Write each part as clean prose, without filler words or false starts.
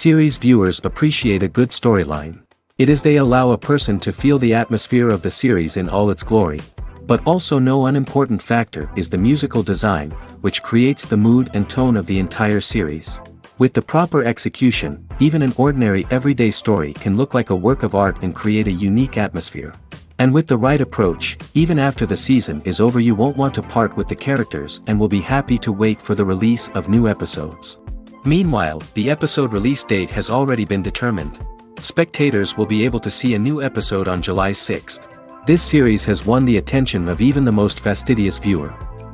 Series viewers appreciate a good storyline. It is they allow a person to feel the atmosphere of the series in all its glory. But also no unimportant factor is the musical design, which creates the mood and tone of the entire series. With the proper execution, even an ordinary everyday story can look like a work of art and create a unique atmosphere. And with the right approach, even after the season is over you won't want to part with the characters and will be happy to wait for the release of new episodes. Meanwhile, the episode release date has already been determined. Spectators will be able to see a new episode on July 6th. This series has won the attention of even the most fastidious viewer.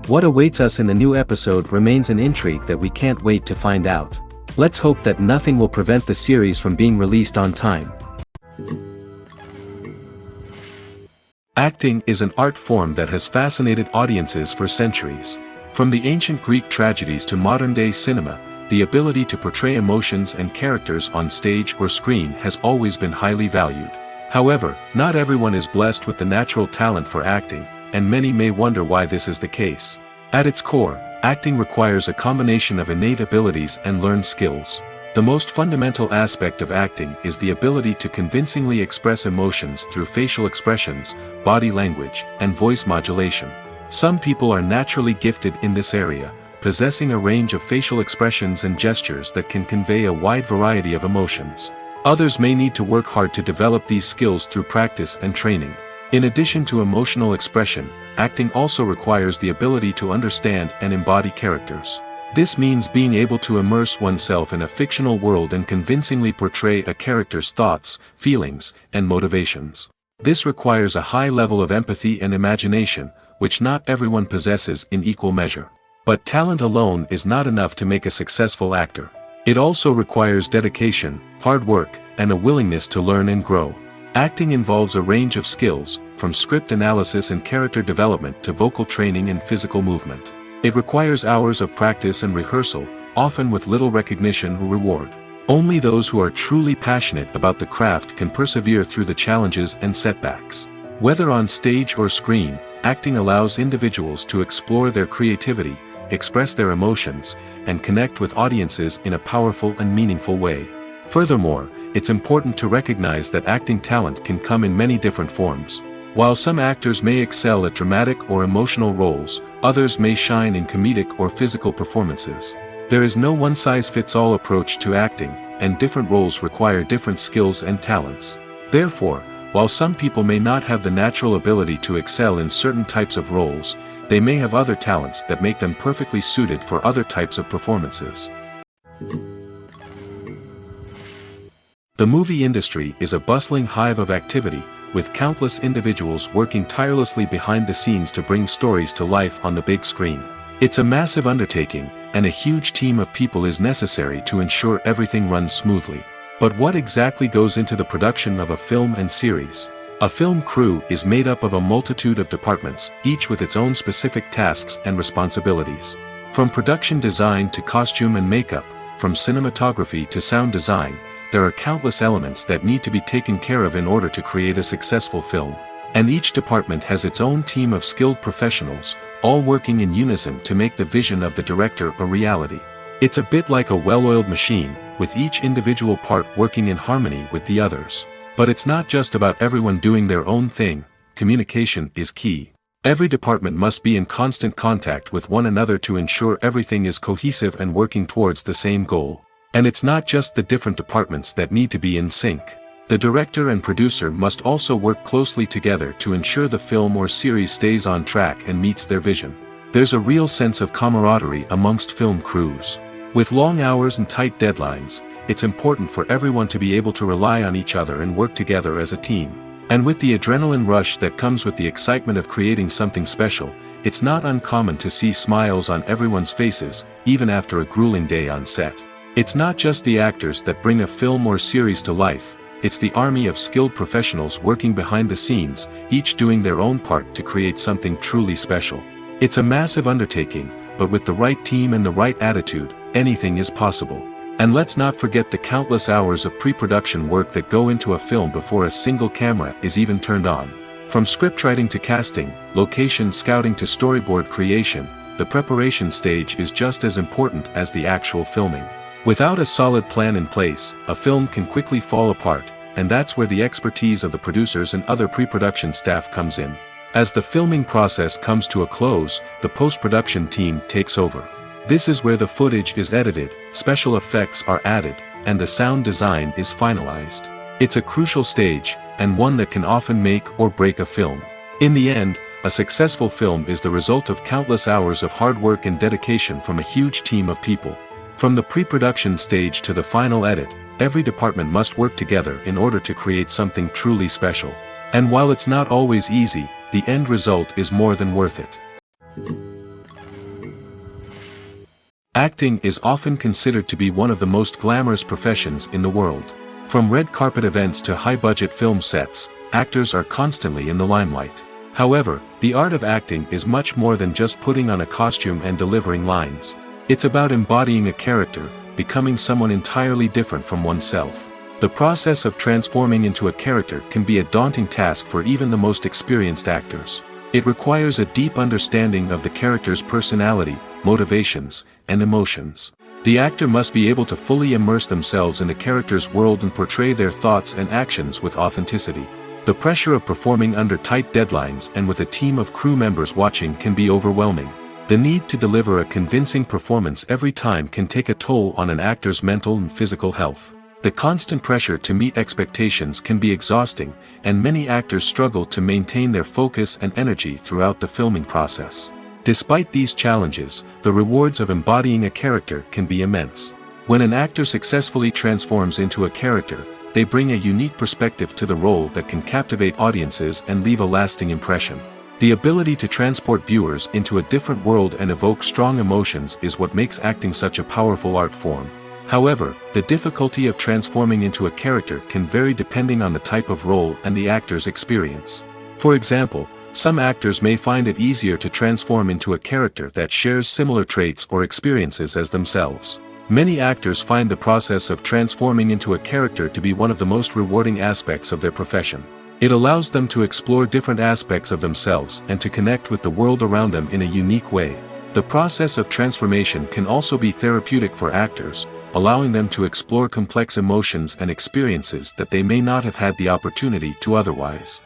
What awaits us in the new episode remains an intrigue that we can't wait to find out. Let's hope that nothing will prevent the series from being released on time. Acting is an art form that has fascinated audiences for centuries. From the ancient Greek tragedies to modern-day cinema, the ability to portray emotions and characters on stage or screen has always been highly valued. However, not everyone is blessed with the natural talent for acting, and many may wonder why this is the case. At its core, acting requires a combination of innate abilities and learned skills. The most fundamental aspect of acting is the ability to convincingly express emotions through facial expressions, body language, and voice modulation. Some people are naturally gifted in this area, possessing a range of facial expressions and gestures that can convey a wide variety of emotions. Others may need to work hard to develop these skills through practice and training. In addition to emotional expression, acting also requires the ability to understand and embody characters. This means being able to immerse oneself in a fictional world and convincingly portray a character's thoughts, feelings, and motivations. This requires a high level of empathy and imagination, which not everyone possesses in equal measure. But talent alone is not enough to make a successful actor. It also requires dedication, hard work, and a willingness to learn and grow. Acting involves a range of skills, from script analysis and character development to vocal training and physical movement. It requires hours of practice and rehearsal, often with little recognition or reward. Only those who are truly passionate about the craft can persevere through the challenges and setbacks. Whether on stage or screen, acting allows individuals to explore their creativity, express their emotions, and connect with audiences in a powerful and meaningful way. Furthermore, it's important to recognize that acting talent can come in many different forms. While some actors may excel at dramatic or emotional roles, others may shine in comedic or physical performances. There is no one-size-fits-all approach to acting, and different roles require different skills and talents. Therefore, while some people may not have the natural ability to excel in certain types of roles, they may have other talents that make them perfectly suited for other types of performances. The movie industry is a bustling hive of activity, with countless individuals working tirelessly behind the scenes to bring stories to life on the big screen. It's a massive undertaking, and a huge team of people is necessary to ensure everything runs smoothly. But what exactly goes into the production of a film and series? A film crew is made up of a multitude of departments, each with its own specific tasks and responsibilities. From production design to costume and makeup, from cinematography to sound design, there are countless elements that need to be taken care of in order to create a successful film. And each department has its own team of skilled professionals, all working in unison to make the vision of the director a reality. It's a bit like a well-oiled machine, with each individual part working in harmony with the others. But it's not just about everyone doing their own thing. Communication is key. Every department must be in constant contact with one another to ensure everything is cohesive and working towards the same goal. And it's not just the different departments that need to be in sync. The director and producer must also work closely together to ensure the film or series stays on track and meets their vision. There's a real sense of camaraderie amongst film crews. With long hours and tight deadlines, it's important for everyone to be able to rely on each other and work together as a team. And with the adrenaline rush that comes with the excitement of creating something special, it's not uncommon to see smiles on everyone's faces, even after a grueling day on set. It's not just the actors that bring a film or series to life, it's the army of skilled professionals working behind the scenes, each doing their own part to create something truly special. It's a massive undertaking, but with the right team and the right attitude, anything is possible. And let's not forget the countless hours of pre-production work that go into a film before a single camera is even turned on. From scriptwriting to casting, location scouting to storyboard creation, the preparation stage is just as important as the actual filming. Without a solid plan in place, a film can quickly fall apart, and that's where the expertise of the producers and other pre-production staff comes in. As the filming process comes to a close, the post-production team takes over. This is where the footage is edited, special effects are added, and the sound design is finalized. It's a crucial stage, and one that can often make or break a film. In the end, a successful film is the result of countless hours of hard work and dedication from a huge team of people. From the pre-production stage to the final edit, every department must work together in order to create something truly special. And while it's not always easy, the end result is more than worth it. Acting is often considered to be one of the most glamorous professions in the world. From red carpet events to high-budget film sets, actors are constantly in the limelight. However, the art of acting is much more than just putting on a costume and delivering lines. It's about embodying a character, becoming someone entirely different from oneself. The process of transforming into a character can be a daunting task for even the most experienced actors. It requires a deep understanding of the character's personality, motivations, and emotions. The actor must be able to fully immerse themselves in the character's world and portray their thoughts and actions with authenticity. The pressure of performing under tight deadlines and with a team of crew members watching can be overwhelming. The need to deliver a convincing performance every time can take a toll on an actor's mental and physical health. The constant pressure to meet expectations can be exhausting, and many actors struggle to maintain their focus and energy throughout the filming process. Despite these challenges, the rewards of embodying a character can be immense. When an actor successfully transforms into a character, they bring a unique perspective to the role that can captivate audiences and leave a lasting impression. The ability to transport viewers into a different world and evoke strong emotions is what makes acting such a powerful art form. However, the difficulty of transforming into a character can vary depending on the type of role and the actor's experience. For example, some actors may find it easier to transform into a character that shares similar traits or experiences as themselves. Many actors find the process of transforming into a character to be one of the most rewarding aspects of their profession. It allows them to explore different aspects of themselves and to connect with the world around them in a unique way. The process of transformation can also be therapeutic for actors, allowing them to explore complex emotions and experiences that they may not have had the opportunity to otherwise.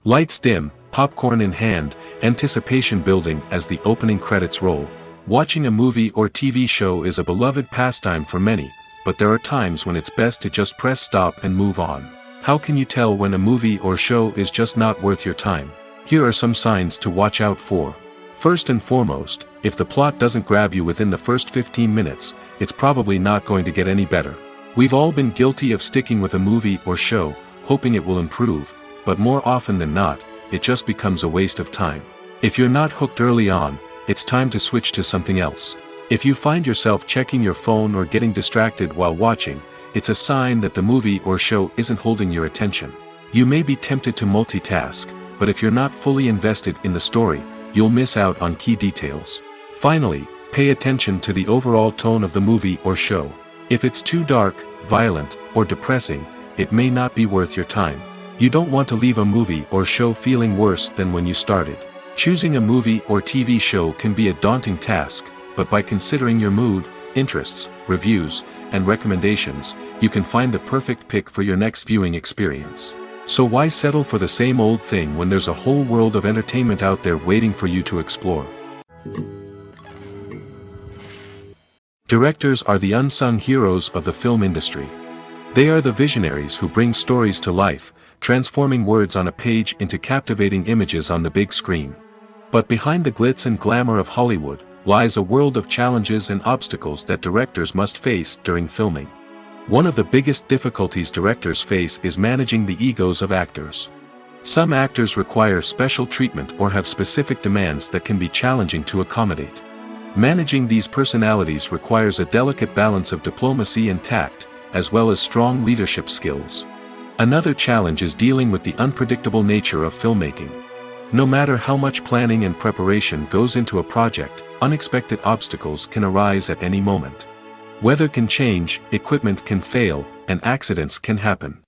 Lights dim, popcorn in hand, anticipation building as the opening credits roll. Watching a movie or TV show is a beloved pastime for many, but there are times when it's best to just press stop and move on. How can you tell when a movie or show is just not worth your time? Here are some signs to watch out for. First and foremost, if the plot doesn't grab you within the first 15 minutes, it's probably not going to get any better. We've all been guilty of sticking with a movie or show, hoping it will improve, but more often than not, it just becomes a waste of time. If you're not hooked early on, it's time to switch to something else. If you find yourself checking your phone or getting distracted while watching, it's a sign that the movie or show isn't holding your attention. You may be tempted to multitask, but if you're not fully invested in the story, you'll miss out on key details. Finally, pay attention to the overall tone of the movie or show. If it's too dark, violent, or depressing, it may not be worth your time. You don't want to leave a movie or show feeling worse than when you started. Choosing a movie or TV show can be a daunting task, but by considering your mood, interests, reviews, and recommendations, you can find the perfect pick for your next viewing experience. So why settle for the same old thing when there's a whole world of entertainment out there waiting for you to explore? Directors are the unsung heroes of the film industry. They are the visionaries who bring stories to life, transforming words on a page into captivating images on the big screen. But behind the glitz and glamour of Hollywood lies a world of challenges and obstacles that directors must face during filming. One of the biggest difficulties directors face is managing the egos of actors. Some actors require special treatment or have specific demands that can be challenging to accommodate. Managing these personalities requires a delicate balance of diplomacy and tact, as well as strong leadership skills. Another challenge is dealing with the unpredictable nature of filmmaking. No matter how much planning and preparation goes into a project, unexpected obstacles can arise at any moment. Weather can change, equipment can fail, and accidents can happen.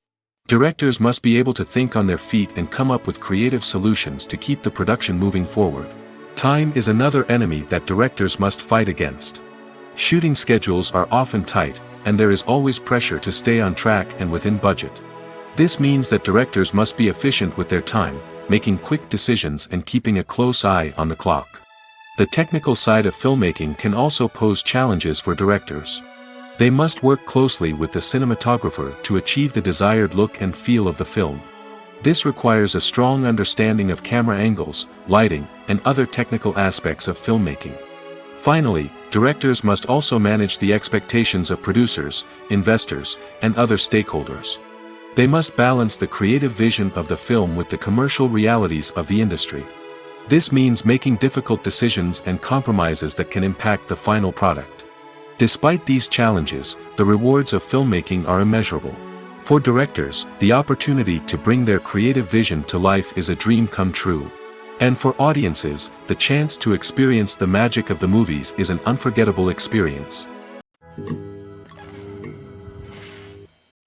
Directors must be able to think on their feet and come up with creative solutions to keep the production moving forward. Time is another enemy that directors must fight against. Shooting schedules are often tight, and there is always pressure to stay on track and within budget. This means that directors must be efficient with their time, making quick decisions and keeping a close eye on the clock. The technical side of filmmaking can also pose challenges for directors. They must work closely with the cinematographer to achieve the desired look and feel of the film. This requires a strong understanding of camera angles, lighting, and other technical aspects of filmmaking. Finally, directors must also manage the expectations of producers, investors, and other stakeholders. They must balance the creative vision of the film with the commercial realities of the industry. This means making difficult decisions and compromises that can impact the final product. Despite these challenges, the rewards of filmmaking are immeasurable. For directors, the opportunity to bring their creative vision to life is a dream come true. And for audiences, the chance to experience the magic of the movies is an unforgettable experience.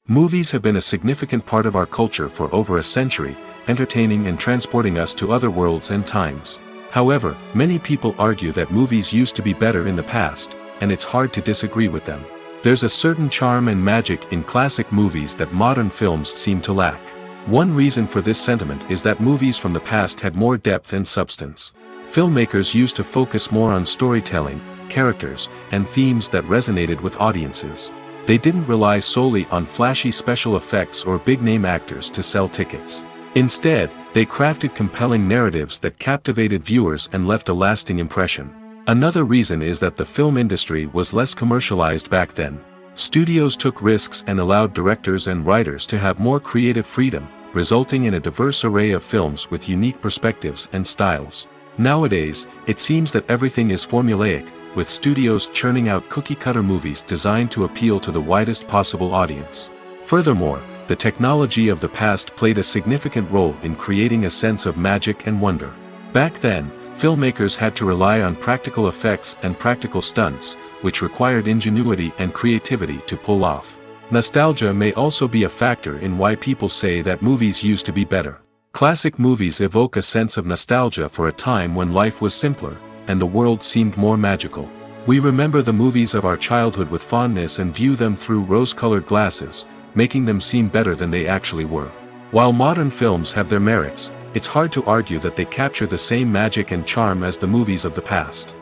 Movies have been a significant part of our culture for over a century, entertaining and transporting us to other worlds and times. However, many people argue that movies used to be better in the past, and it's hard to disagree with them. There's a certain charm and magic in classic movies that modern films seem to lack. One reason for this sentiment is that movies from the past had more depth and substance. Filmmakers used to focus more on storytelling, characters, and themes that resonated with audiences. They didn't rely solely on flashy special effects or big-name actors to sell tickets. Instead, they crafted compelling narratives that captivated viewers and left a lasting impression. Another reason is that the film industry was less commercialized back then. Studios took risks and allowed directors and writers to have more creative freedom, resulting in a diverse array of films with unique perspectives and styles. Nowadays, it seems that everything is formulaic, with studios churning out cookie-cutter movies designed to appeal to the widest possible audience. Furthermore, the technology of the past played a significant role in creating a sense of magic and wonder. Back then, filmmakers had to rely on practical effects and practical stunts, which required ingenuity and creativity to pull off. Nostalgia may also be a factor in why people say that movies used to be better. Classic movies evoke a sense of nostalgia for a time when life was simpler, and the world seemed more magical. We remember the movies of our childhood with fondness and view them through rose-colored glasses, making them seem better than they actually were. While modern films have their merits, it's hard to argue that they capture the same magic and charm as the movies of the past.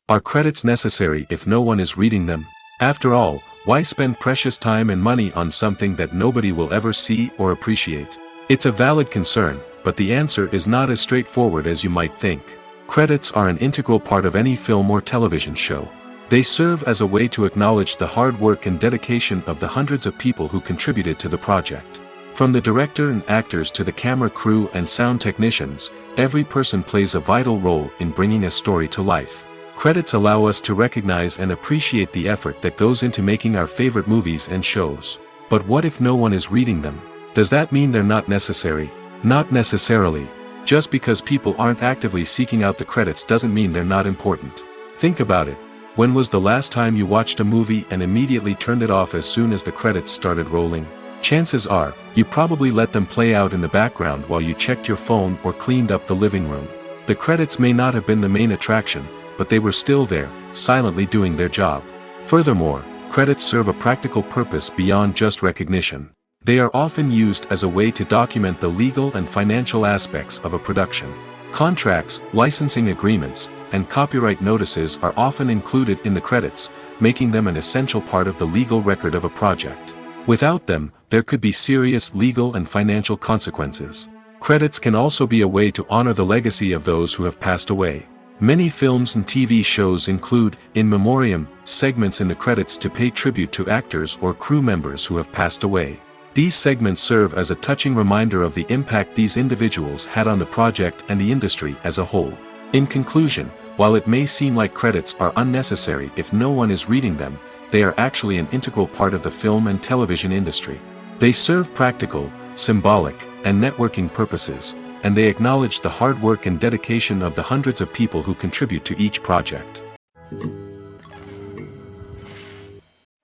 Are credits necessary if no one is reading them? After all, why spend precious time and money on something that nobody will ever see or appreciate? It's a valid concern, but the answer is not as straightforward as you might think. Credits are an integral part of any film or television show. They serve as a way to acknowledge the hard work and dedication of the hundreds of people who contributed to the project. From the director and actors to the camera crew and sound technicians, every person plays a vital role in bringing a story to life. Credits allow us to recognize and appreciate the effort that goes into making our favorite movies and shows. But what if no one is reading them? Does that mean they're not necessary? Not necessarily. Just because people aren't actively seeking out the credits doesn't mean they're not important. Think about it. When was the last time you watched a movie and immediately turned it off as soon as the credits started rolling? Chances are, you probably let them play out in the background while you checked your phone or cleaned up the living room. The credits may not have been the main attraction, but they were still there, silently doing their job. Furthermore, credits serve a practical purpose beyond just recognition. They are often used as a way to document the legal and financial aspects of a production. Contracts, licensing agreements, and copyright notices are often included in the credits, making them an essential part of the legal record of a project. Without them, there could be serious legal and financial consequences. Credits can also be a way to honor the legacy of those who have passed away. Many films and TV shows include, in memoriam, segments in the credits to pay tribute to actors or crew members who have passed away. These segments serve as a touching reminder of the impact these individuals had on the project and the industry as a whole. In conclusion, while it may seem like credits are unnecessary if no one is reading them, they are actually an integral part of the film and television industry. They serve practical, symbolic, and networking purposes, and they acknowledge the hard work and dedication of the hundreds of people who contribute to each project.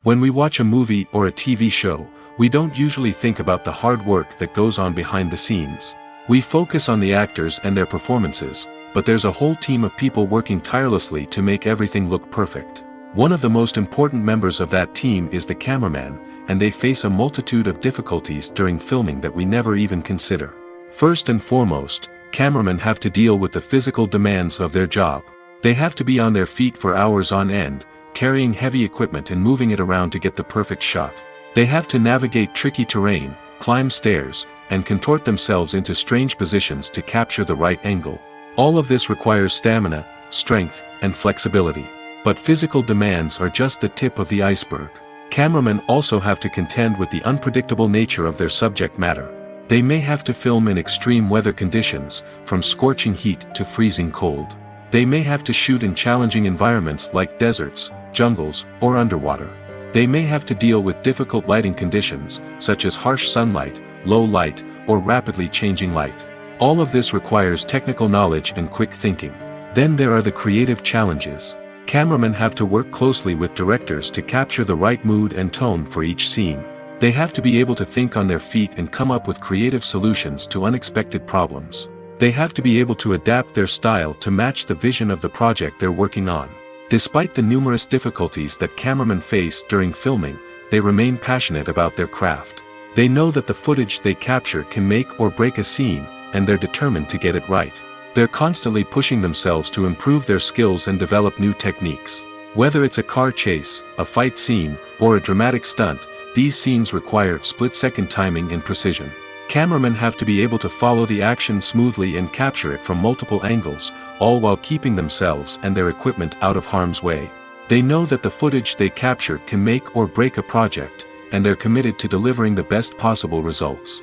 When we watch a movie or a TV show, we don't usually think about the hard work that goes on behind the scenes. We focus on the actors and their performances, but there's a whole team of people working tirelessly to make everything look perfect. One of the most important members of that team is the cameraman, and they face a multitude of difficulties during filming that we never even consider. First and foremost, cameramen have to deal with the physical demands of their job. They have to be on their feet for hours on end, carrying heavy equipment and moving it around to get the perfect shot. They have to navigate tricky terrain, climb stairs, and contort themselves into strange positions to capture the right angle. All of this requires stamina, strength, and flexibility. But physical demands are just the tip of the iceberg. Cameramen also have to contend with the unpredictable nature of their subject matter. They may have to film in extreme weather conditions, from scorching heat to freezing cold. They may have to shoot in challenging environments like deserts, jungles, or underwater. They may have to deal with difficult lighting conditions, such as harsh sunlight, low light, or rapidly changing light. All of this requires technical knowledge and quick thinking. Then there are the creative challenges. Cameramen have to work closely with directors to capture the right mood and tone for each scene. They have to be able to think on their feet and come up with creative solutions to unexpected problems. They have to be able to adapt their style to match the vision of the project they're working on. Despite the numerous difficulties that cameramen face during filming, they remain passionate about their craft. They know that the footage they capture can make or break a scene, and they're determined to get it right. They're constantly pushing themselves to improve their skills and develop new techniques. Whether it's a car chase, a fight scene, or a dramatic stunt, these scenes require split-second timing and precision. Cameramen have to be able to follow the action smoothly and capture it from multiple angles, all while keeping themselves and their equipment out of harm's way. They know that the footage they capture can make or break a project, and they're committed to delivering the best possible results.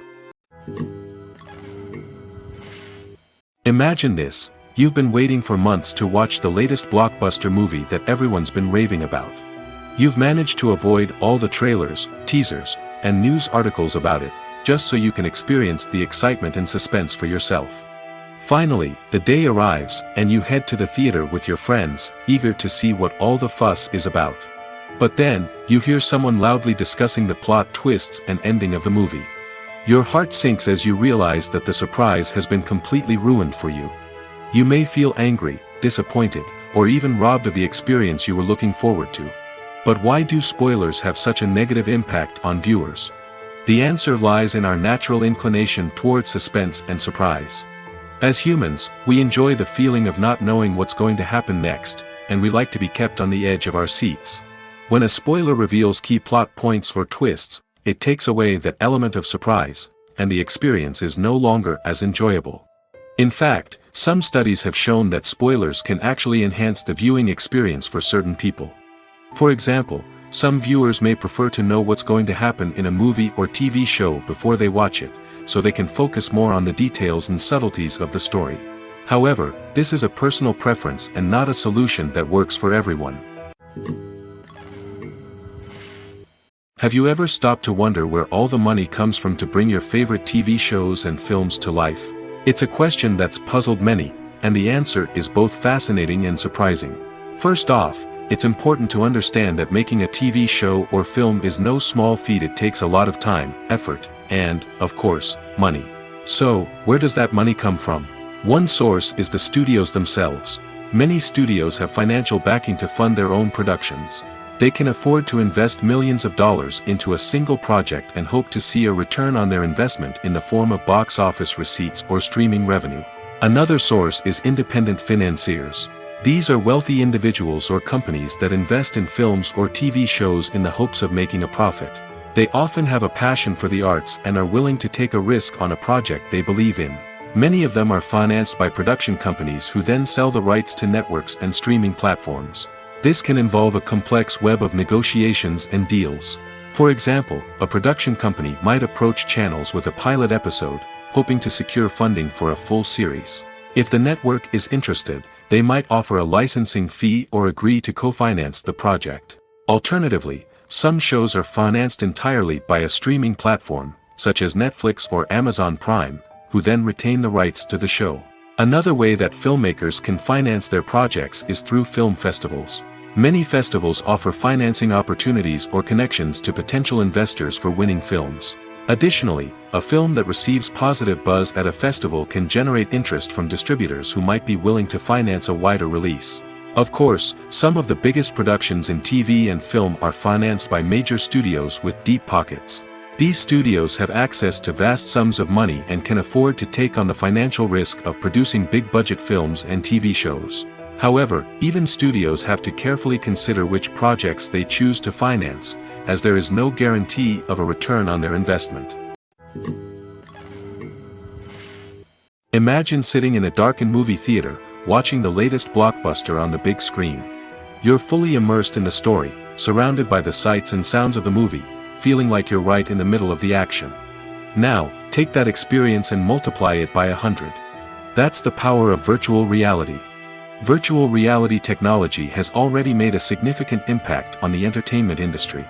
Imagine this: you've been waiting for months to watch the latest blockbuster movie that everyone's been raving about. You've managed to avoid all the trailers, teasers, and news articles about it, just so you can experience the excitement and suspense for yourself. Finally, the day arrives, and you head to the theater with your friends, eager to see what all the fuss is about. But then, you hear someone loudly discussing the plot twists and ending of the movie. Your heart sinks as you realize that the surprise has been completely ruined for you. You may feel angry, disappointed, or even robbed of the experience you were looking forward to. But why do spoilers have such a negative impact on viewers? The answer lies in our natural inclination towards suspense and surprise. As humans, we enjoy the feeling of not knowing what's going to happen next, and we like to be kept on the edge of our seats. When a spoiler reveals key plot points or twists, it takes away that element of surprise, and the experience is no longer as enjoyable. In fact, some studies have shown that spoilers can actually enhance the viewing experience for certain people. For example, some viewers may prefer to know what's going to happen in a movie or TV show before they watch it, so they can focus more on the details and subtleties of the story. However, this is a personal preference and not a solution that works for everyone. Have you ever stopped to wonder where all the money comes from to bring your favorite TV shows and films to life? It's a question that's puzzled many, and the answer is both fascinating and surprising. First off, it's important to understand that making a TV show or film is no small feat. It takes a lot of time, effort, and, of course, money. So, where does that money come from? One source is the studios themselves. Many studios have financial backing to fund their own productions. They can afford to invest millions of dollars into a single project and hope to see a return on their investment in the form of box office receipts or streaming revenue. Another source is independent financiers. These are wealthy individuals or companies that invest in films or TV shows in the hopes of making a profit. They often have a passion for the arts and are willing to take a risk on a project they believe in. Many of them are financed by production companies who then sell the rights to networks and streaming platforms. This can involve a complex web of negotiations and deals. For example, a production company might approach channels with a pilot episode, hoping to secure funding for a full series. If the network is interested, they might offer a licensing fee or agree to co-finance the project. Alternatively, some shows are financed entirely by a streaming platform, such as Netflix or Amazon Prime, who then retain the rights to the show. Another way that filmmakers can finance their projects is through film festivals. Many festivals offer financing opportunities or connections to potential investors for winning films. Additionally, a film that receives positive buzz at a festival can generate interest from distributors who might be willing to finance a wider release. Of course, some of the biggest productions in TV and film are financed by major studios with deep pockets. These studios have access to vast sums of money and can afford to take on the financial risk of producing big-budget films and TV shows. However, even studios have to carefully consider which projects they choose to finance, as there is no guarantee of a return on their investment. Imagine sitting in a darkened movie theater, watching the latest blockbuster on the big screen. You're fully immersed in the story, surrounded by the sights and sounds of the movie, feeling like you're right in the middle of the action. Now, take that experience and multiply it by 100. That's the power of virtual reality. Virtual reality technology has already made a significant impact on the entertainment industry.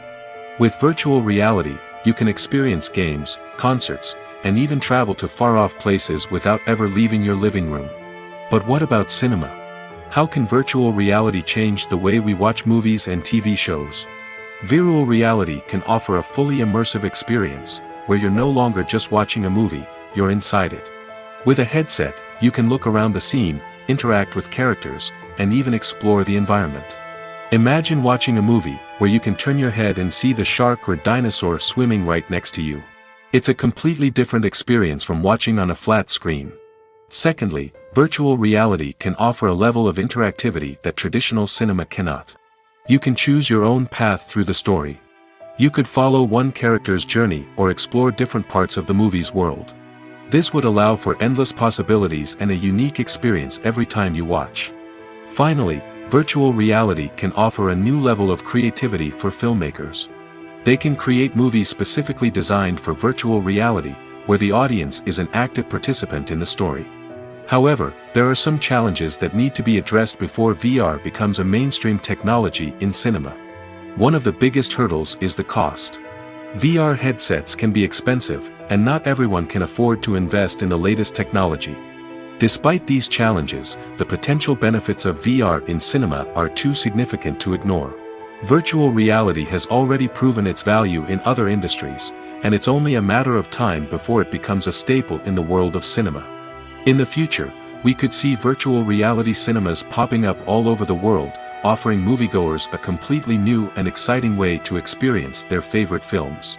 With virtual reality, you can experience games, concerts, and even travel to far-off places without ever leaving your living room. But what about cinema? How can virtual reality change the way we watch movies and TV shows? Virtual reality can offer a fully immersive experience, where you're no longer just watching a movie, you're inside it. With a headset, you can look around the scene, interact with characters, and even explore the environment. Imagine watching a movie, where you can turn your head and see the shark or dinosaur swimming right next to you. It's a completely different experience from watching on a flat screen. Secondly, virtual reality can offer a level of interactivity that traditional cinema cannot. You can choose your own path through the story. You could follow one character's journey or explore different parts of the movie's world. This would allow for endless possibilities and a unique experience every time you watch. Finally, virtual reality can offer a new level of creativity for filmmakers. They can create movies specifically designed for virtual reality, where the audience is an active participant in the story. However, there are some challenges that need to be addressed before VR becomes a mainstream technology in cinema. One of the biggest hurdles is the cost. VR headsets can be expensive, and not everyone can afford to invest in the latest technology. Despite these challenges, the potential benefits of VR in cinema are too significant to ignore. Virtual reality has already proven its value in other industries, and it's only a matter of time before it becomes a staple in the world of cinema. In the future, we could see virtual reality cinemas popping up all over the world, offering moviegoers a completely new and exciting way to experience their favorite films.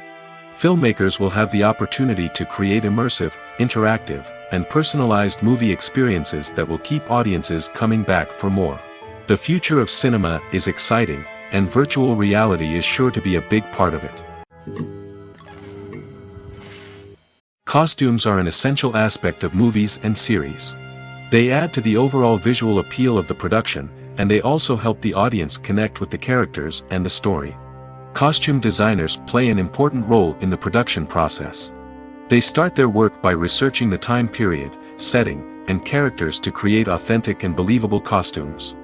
Filmmakers will have the opportunity to create immersive, interactive, and personalized movie experiences that will keep audiences coming back for more. The future of cinema is exciting, and virtual reality is sure to be a big part of it. Costumes are an essential aspect of movies and series. They add to the overall visual appeal of the production, and they also help the audience connect with the characters and the story. Costume designers play an important role in the production process. They start their work by researching the time period, setting, and characters to create authentic and believable costumes.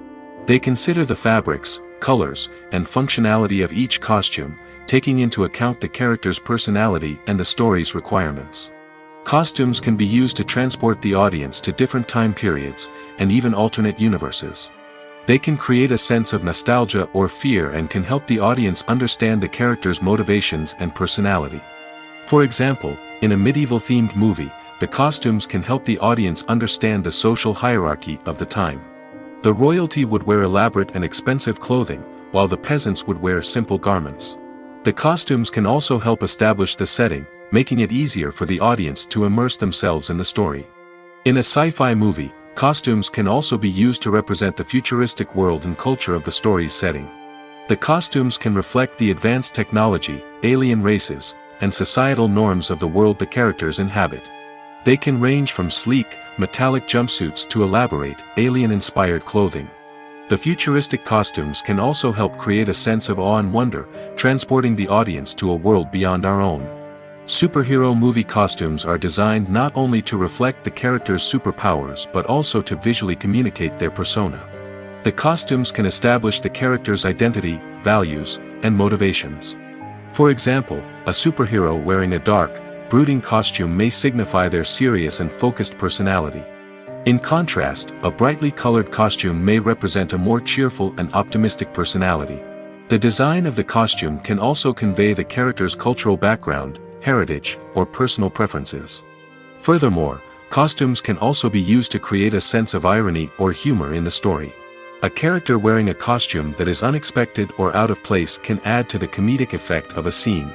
They consider the fabrics, colors, and functionality of each costume, taking into account the character's personality and the story's requirements. Costumes can be used to transport the audience to different time periods, and even alternate universes. They can create a sense of nostalgia or fear and can help the audience understand the character's motivations and personality. For example, in a medieval-themed movie, the costumes can help the audience understand the social hierarchy of the time. The royalty would wear elaborate and expensive clothing, while the peasants would wear simple garments. The costumes can also help establish the setting, making it easier for the audience to immerse themselves in the story. In a sci-fi movie, costumes can also be used to represent the futuristic world and culture of the story's setting. The costumes can reflect the advanced technology, alien races, and societal norms of the world the characters inhabit. They can range from sleek, metallic jumpsuits to elaborate, alien-inspired clothing. The futuristic costumes can also help create a sense of awe and wonder, transporting the audience to a world beyond our own. Superhero movie costumes are designed not only to reflect the character's superpowers but also to visually communicate their persona. The costumes can establish the character's identity, values, and motivations. For example, a superhero wearing a dark, brooding costume may signify their serious and focused personality. In contrast, a brightly colored costume may represent a more cheerful and optimistic personality. The design of the costume can also convey the character's cultural background, heritage, or personal preferences. Furthermore, costumes can also be used to create a sense of irony or humor in the story. A character wearing a costume that is unexpected or out of place can add to the comedic effect of a scene.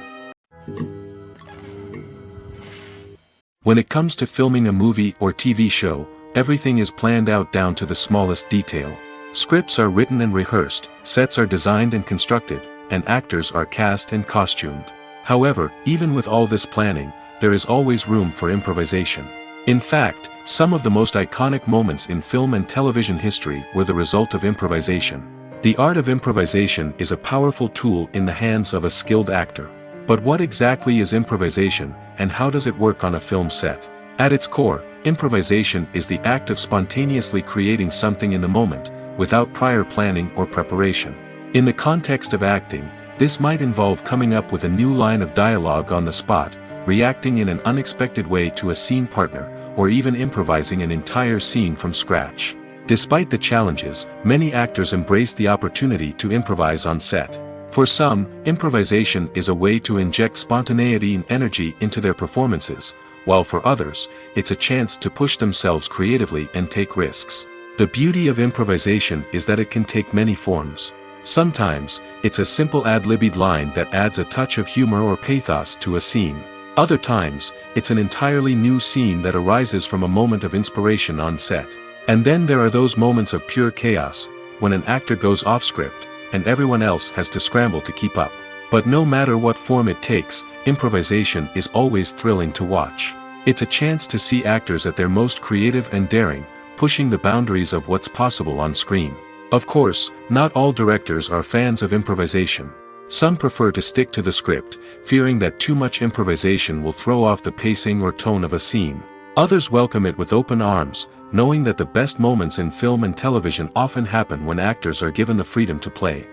When it comes to filming a movie or TV show, everything is planned out down to the smallest detail. Scripts are written and rehearsed, sets are designed and constructed, and actors are cast and costumed. However, even with all this planning, there is always room for improvisation. In fact, some of the most iconic moments in film and television history were the result of improvisation. The art of improvisation is a powerful tool in the hands of a skilled actor. But what exactly is improvisation, and how does it work on a film set? At its core, improvisation is the act of spontaneously creating something in the moment, without prior planning or preparation. In the context of acting, this might involve coming up with a new line of dialogue on the spot, reacting in an unexpected way to a scene partner, or even improvising an entire scene from scratch. Despite the challenges, many actors embrace the opportunity to improvise on set. For some, improvisation is a way to inject spontaneity and energy into their performances, while for others, it's a chance to push themselves creatively and take risks. The beauty of improvisation is that it can take many forms. Sometimes, it's a simple ad-libbed line that adds a touch of humor or pathos to a scene. Other times, it's an entirely new scene that arises from a moment of inspiration on set. And then there are those moments of pure chaos, when an actor goes off script, and everyone else has to scramble to keep up. But no matter what form it takes, improvisation is always thrilling to watch. It's a chance to see actors at their most creative and daring, pushing the boundaries of what's possible on screen. Of course, not all directors are fans of improvisation. Some prefer to stick to the script, fearing that too much improvisation will throw off the pacing or tone of a scene. Others welcome it with open arms, knowing that the best moments in film and television often happen when actors are given the freedom to play.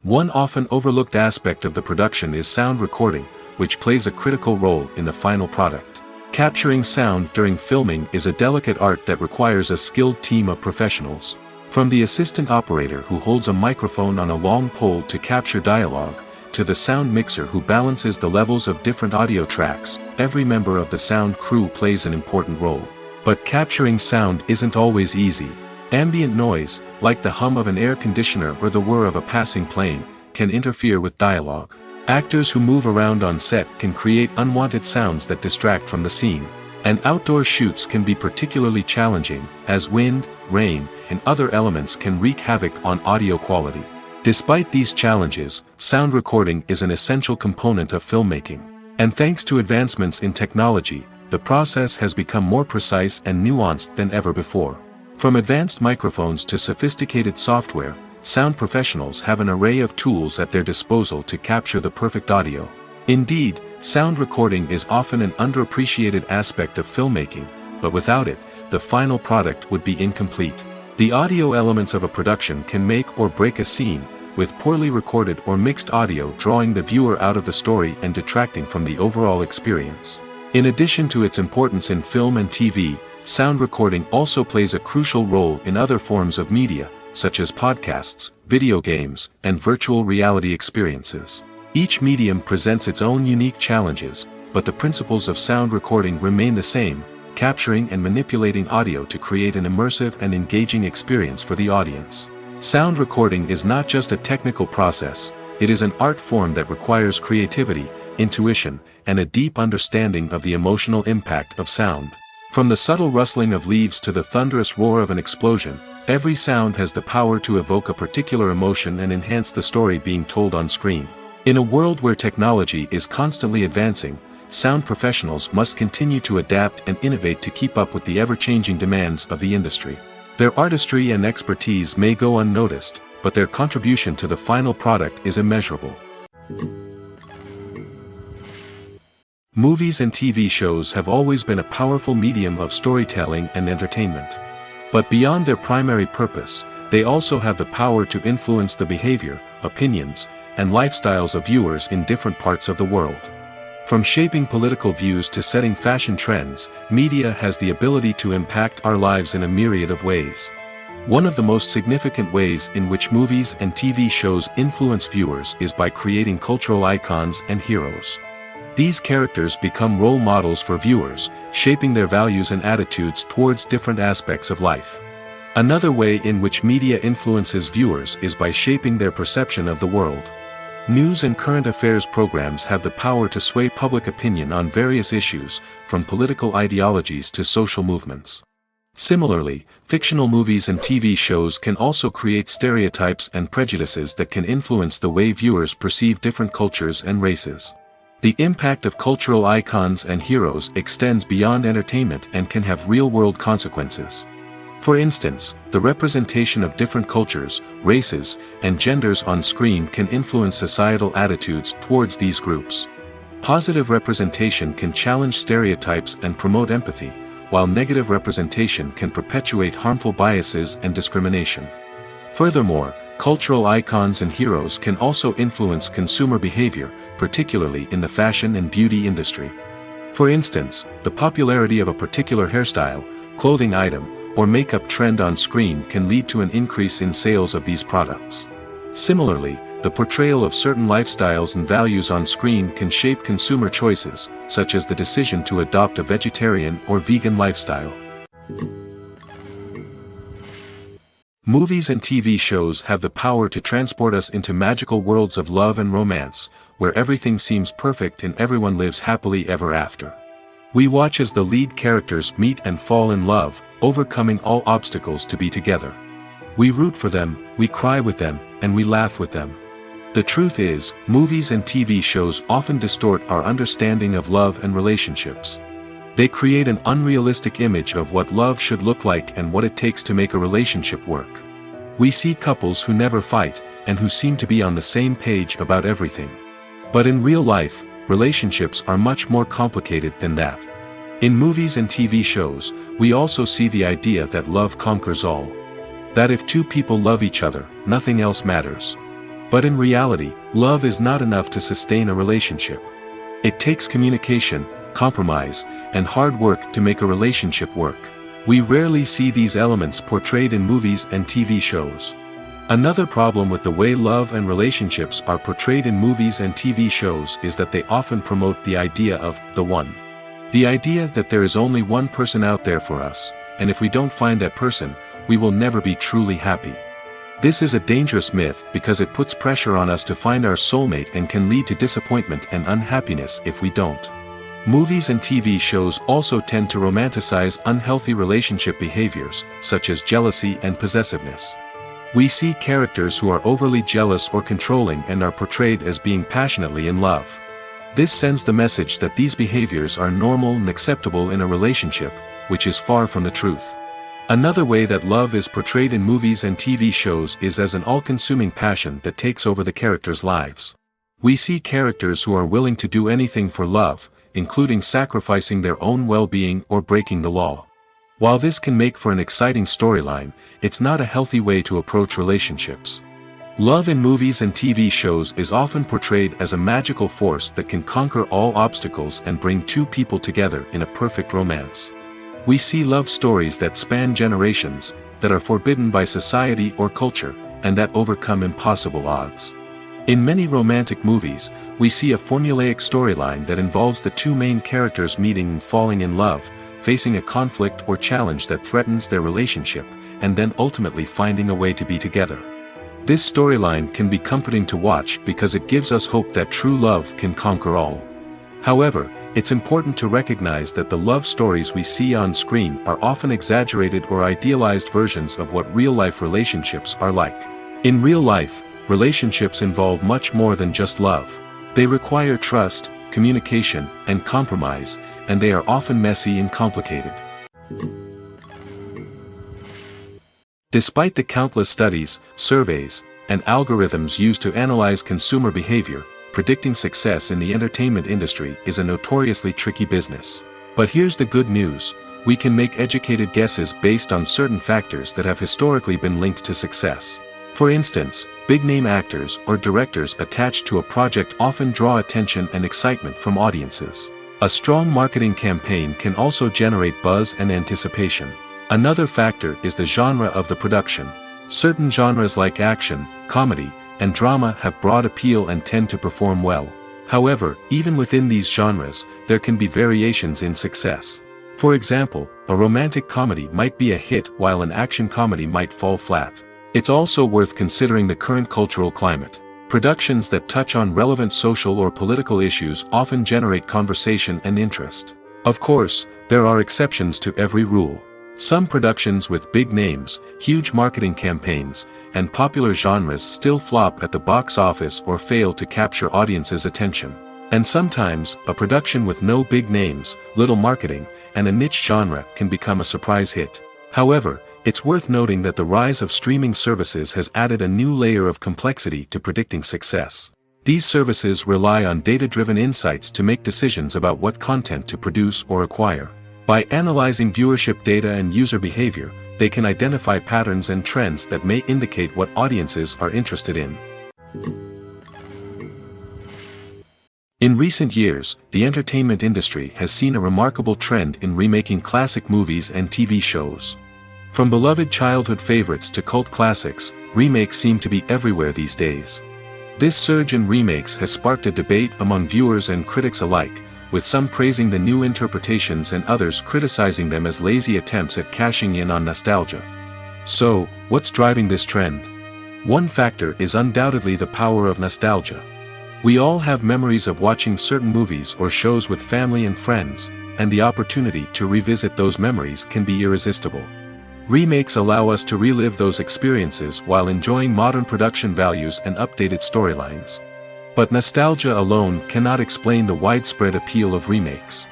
One often overlooked aspect of the production is sound recording, which plays a critical role in the final product. Capturing sound during filming is a delicate art that requires a skilled team of professionals. From the assistant operator who holds a microphone on a long pole to capture dialogue, to the sound mixer who balances the levels of different audio tracks, every member of the sound crew plays an important role. But capturing sound isn't always easy. Ambient noise, like the hum of an air conditioner or the whir of a passing plane, can interfere with dialogue. Actors who move around on set can create unwanted sounds that distract from the scene. And outdoor shoots can be particularly challenging, as wind, rain, and other elements can wreak havoc on audio quality. Despite these challenges, sound recording is an essential component of filmmaking. And thanks to advancements in technology, the process has become more precise and nuanced than ever before. From advanced microphones to sophisticated software, sound professionals have an array of tools at their disposal to capture the perfect audio. Indeed, sound recording is often an underappreciated aspect of filmmaking, but without it, the final product would be incomplete. The audio elements of a production can make or break a scene, with poorly recorded or mixed audio drawing the viewer out of the story and detracting from the overall experience. In addition to its importance in film and TV, sound recording also plays a crucial role in other forms of media, such as podcasts, video games, and virtual reality experiences. Each medium presents its own unique challenges, but the principles of sound recording remain the same, capturing and manipulating audio to create an immersive and engaging experience for the audience. Sound recording is not just a technical process, it is an art form that requires creativity, intuition, and a deep understanding of the emotional impact of sound. From the subtle rustling of leaves to the thunderous roar of an explosion, every sound has the power to evoke a particular emotion and enhance the story being told on screen. In a world where technology is constantly advancing, sound professionals must continue to adapt and innovate to keep up with the ever-changing demands of the industry. Their artistry and expertise may go unnoticed, but their contribution to the final product is immeasurable. Movies and TV shows have always been a powerful medium of storytelling and entertainment. But beyond their primary purpose, they also have the power to influence the behavior, opinions, and lifestyles of viewers in different parts of the world. From shaping political views to setting fashion trends, media has the ability to impact our lives in a myriad of ways. One of the most significant ways in which movies and TV shows influence viewers is by creating cultural icons and heroes. These characters become role models for viewers, shaping their values and attitudes towards different aspects of life. Another way in which media influences viewers is by shaping their perception of the world. News and current affairs programs have the power to sway public opinion on various issues, from political ideologies to social movements. Similarly, fictional movies and TV shows can also create stereotypes and prejudices that can influence the way viewers perceive different cultures and races. The impact of cultural icons and heroes extends beyond entertainment and can have real-world consequences. For instance, the representation of different cultures, races, and genders on screen can influence societal attitudes towards these groups. Positive representation can challenge stereotypes and promote empathy, while negative representation can perpetuate harmful biases and discrimination. Furthermore, cultural icons and heroes can also influence consumer behavior, particularly in the fashion and beauty industry. For instance, the popularity of a particular hairstyle, clothing item, or makeup trend on screen can lead to an increase in sales of these products. Similarly, the portrayal of certain lifestyles and values on screen can shape consumer choices, such as the decision to adopt a vegetarian or vegan lifestyle. Movies and TV shows have the power to transport us into magical worlds of love and romance, where everything seems perfect and everyone lives happily ever after. We watch as the lead characters meet and fall in love, overcoming all obstacles to be together. We root for them, we cry with them, and we laugh with them. The truth is, movies and TV shows often distort our understanding of love and relationships. They create an unrealistic image of what love should look like and what it takes to make a relationship work. We see couples who never fight, and who seem to be on the same page about everything. But in real life, relationships are much more complicated than that. In movies and TV shows, we also see the idea that love conquers all. That if two people love each other, nothing else matters. But in reality, love is not enough to sustain a relationship. It takes communication, compromise, and hard work to make a relationship work. We rarely see these elements portrayed in movies and TV shows. Another problem with the way love and relationships are portrayed in movies and TV shows is that they often promote the idea of the one. The idea that there is only one person out there for us, and if we don't find that person, we will never be truly happy. This is a dangerous myth because it puts pressure on us to find our soulmate and can lead to disappointment and unhappiness if we don't. Movies and TV shows also tend to romanticize unhealthy relationship behaviors, such as jealousy and possessiveness. We see characters who are overly jealous or controlling and are portrayed as being passionately in love. This sends the message that these behaviors are normal and acceptable in a relationship, which is far from the truth. Another way that love is portrayed in movies and TV shows is as an all-consuming passion that takes over the characters' lives. We see characters who are willing to do anything for love, including sacrificing their own well-being or breaking the law. While this can make for an exciting storyline, it's not a healthy way to approach relationships. Love in movies and TV shows is often portrayed as a magical force that can conquer all obstacles and bring two people together in a perfect romance. We see love stories that span generations, that are forbidden by society or culture, and that overcome impossible odds. In many romantic movies, we see a formulaic storyline that involves the two main characters meeting and falling in love, facing a conflict or challenge that threatens their relationship, and then ultimately finding a way to be together. This storyline can be comforting to watch because it gives us hope that true love can conquer all. However, it's important to recognize that the love stories we see on screen are often exaggerated or idealized versions of what real-life relationships are like. In real life, relationships involve much more than just love. They require trust, communication, and compromise, and they are often messy and complicated. Despite the countless studies, surveys, and algorithms used to analyze consumer behavior, predicting success in the entertainment industry is a notoriously tricky business. But here's the good news: we can make educated guesses based on certain factors that have historically been linked to success. For instance, big-name actors or directors attached to a project often draw attention and excitement from audiences. A strong marketing campaign can also generate buzz and anticipation. Another factor is the genre of the production. Certain genres like action, comedy, and drama have broad appeal and tend to perform well. However, even within these genres, there can be variations in success. For example, a romantic comedy might be a hit while an action comedy might fall flat. It's also worth considering the current cultural climate. Productions that touch on relevant social or political issues often generate conversation and interest. Of course, there are exceptions to every rule. Some productions with big names, huge marketing campaigns, and popular genres still flop at the box office or fail to capture audiences' attention. And sometimes, a production with no big names, little marketing, and a niche genre can become a surprise hit. However, it's worth noting that the rise of streaming services has added a new layer of complexity to predicting success. These services rely on data-driven insights to make decisions about what content to produce or acquire. By analyzing viewership data and user behavior, they can identify patterns and trends that may indicate what audiences are interested in. In recent years, the entertainment industry has seen a remarkable trend in remaking classic movies and TV shows. From beloved childhood favorites to cult classics, remakes seem to be everywhere these days. This surge in remakes has sparked a debate among viewers and critics alike, with some praising the new interpretations and others criticizing them as lazy attempts at cashing in on nostalgia. So, what's driving this trend? One factor is undoubtedly the power of nostalgia. We all have memories of watching certain movies or shows with family and friends, and the opportunity to revisit those memories can be irresistible. Remakes allow us to relive those experiences while enjoying modern production values and updated storylines. But nostalgia alone cannot explain the widespread appeal of remakes.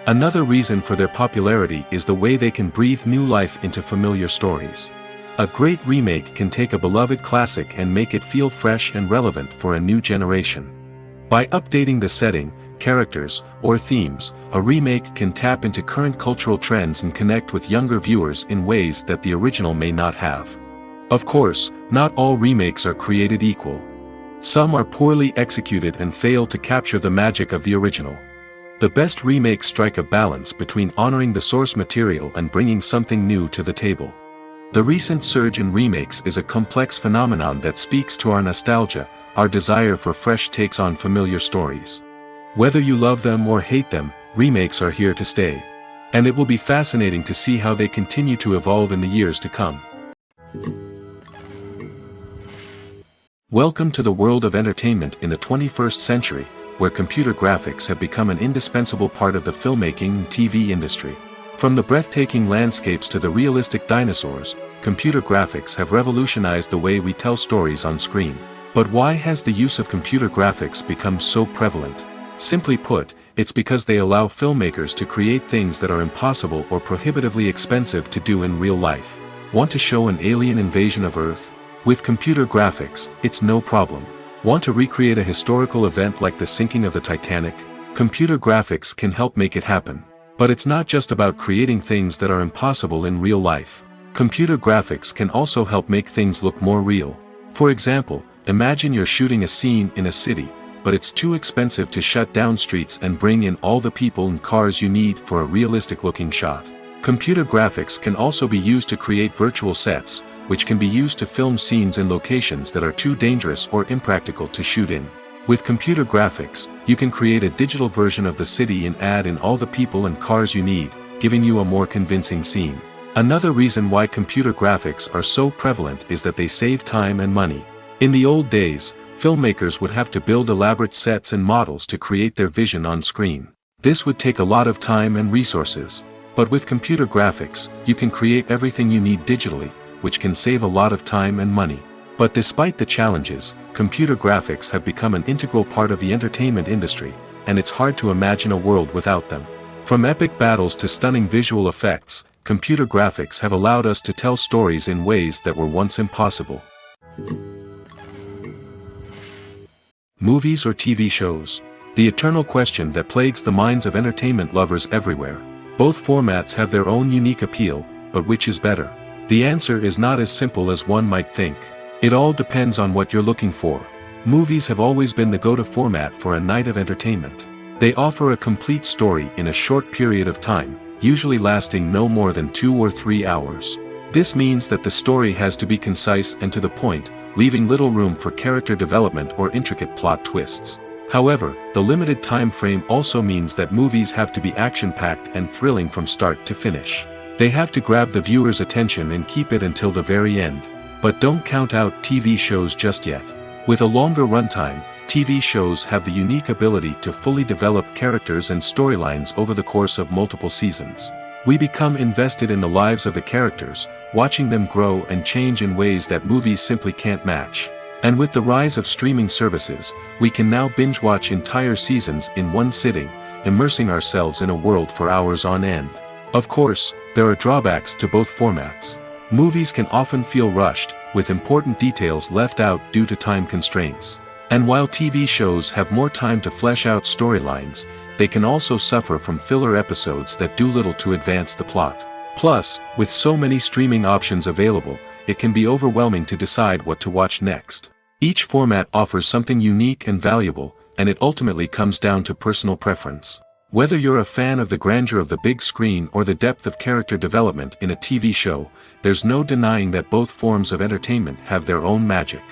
Another reason for their popularity is the way they can breathe new life into familiar stories. A great remake can take a beloved classic and make it feel fresh and relevant for a new generation. By updating the setting, characters, or themes, a remake can tap into current cultural trends and connect with younger viewers in ways that the original may not have. Of course, not all remakes are created equal. Some are poorly executed and fail to capture the magic of the original. The best remakes strike a balance between honoring the source material and bringing something new to the table. The recent surge in remakes is a complex phenomenon that speaks to our nostalgia, our desire for fresh takes on familiar stories. Whether you love them or hate them, remakes are here to stay. And it will be fascinating to see how they continue to evolve in the years to come. Welcome to the world of entertainment in the 21st century, where computer graphics have become an indispensable part of the filmmaking and TV industry. From the breathtaking landscapes to the realistic dinosaurs, computer graphics have revolutionized the way we tell stories on screen. But why has the use of computer graphics become so prevalent? Simply put, it's because they allow filmmakers to create things that are impossible or prohibitively expensive to do in real life. Want to show an alien invasion of Earth? With computer graphics, it's no problem. Want to recreate a historical event like the sinking of the Titanic? Computer graphics can help make it happen. But it's not just about creating things that are impossible in real life. Computer graphics can also help make things look more real. For example, imagine you're shooting a scene in a city, but it's too expensive to shut down streets and bring in all the people and cars you need for a realistic-looking shot. Computer graphics can also be used to create virtual sets, which can be used to film scenes in locations that are too dangerous or impractical to shoot in. With computer graphics, you can create a digital version of the city and add in all the people and cars you need, giving you a more convincing scene. Another reason why computer graphics are so prevalent is that they save time and money. In the old days, filmmakers would have to build elaborate sets and models to create their vision on screen. This would take a lot of time and resources. But with computer graphics, you can create everything you need digitally, which can save a lot of time and money. But despite the challenges, computer graphics have become an integral part of the entertainment industry, and it's hard to imagine a world without them. From epic battles to stunning visual effects, computer graphics have allowed us to tell stories in ways that were once impossible. Movies or TV shows? The eternal question that plagues the minds of entertainment lovers everywhere. Both formats have their own unique appeal, but which is better? The answer is not as simple as one might think. It all depends on what you're looking for. Movies have always been the go-to format for a night of entertainment. They offer a complete story in a short period of time, usually lasting no more than 2 or 3 hours. This means that the story has to be concise and to the point, leaving little room for character development or intricate plot twists. However, the limited time frame also means that movies have to be action-packed and thrilling from start to finish. They have to grab the viewer's attention and keep it until the very end. But don't count out TV shows just yet. With a longer runtime, TV shows have the unique ability to fully develop characters and storylines over the course of multiple seasons. We become invested in the lives of the characters, watching them grow and change in ways that movies simply can't match. And with the rise of streaming services, we can now binge-watch entire seasons in one sitting, immersing ourselves in a world for hours on end. Of course, there are drawbacks to both formats. Movies can often feel rushed, with important details left out due to time constraints. And while TV shows have more time to flesh out storylines, they can also suffer from filler episodes that do little to advance the plot. Plus, with so many streaming options available, it can be overwhelming to decide what to watch next. Each format offers something unique and valuable, and it ultimately comes down to personal preference. Whether you're a fan of the grandeur of the big screen or the depth of character development in a TV show, there's no denying that both forms of entertainment have their own magic.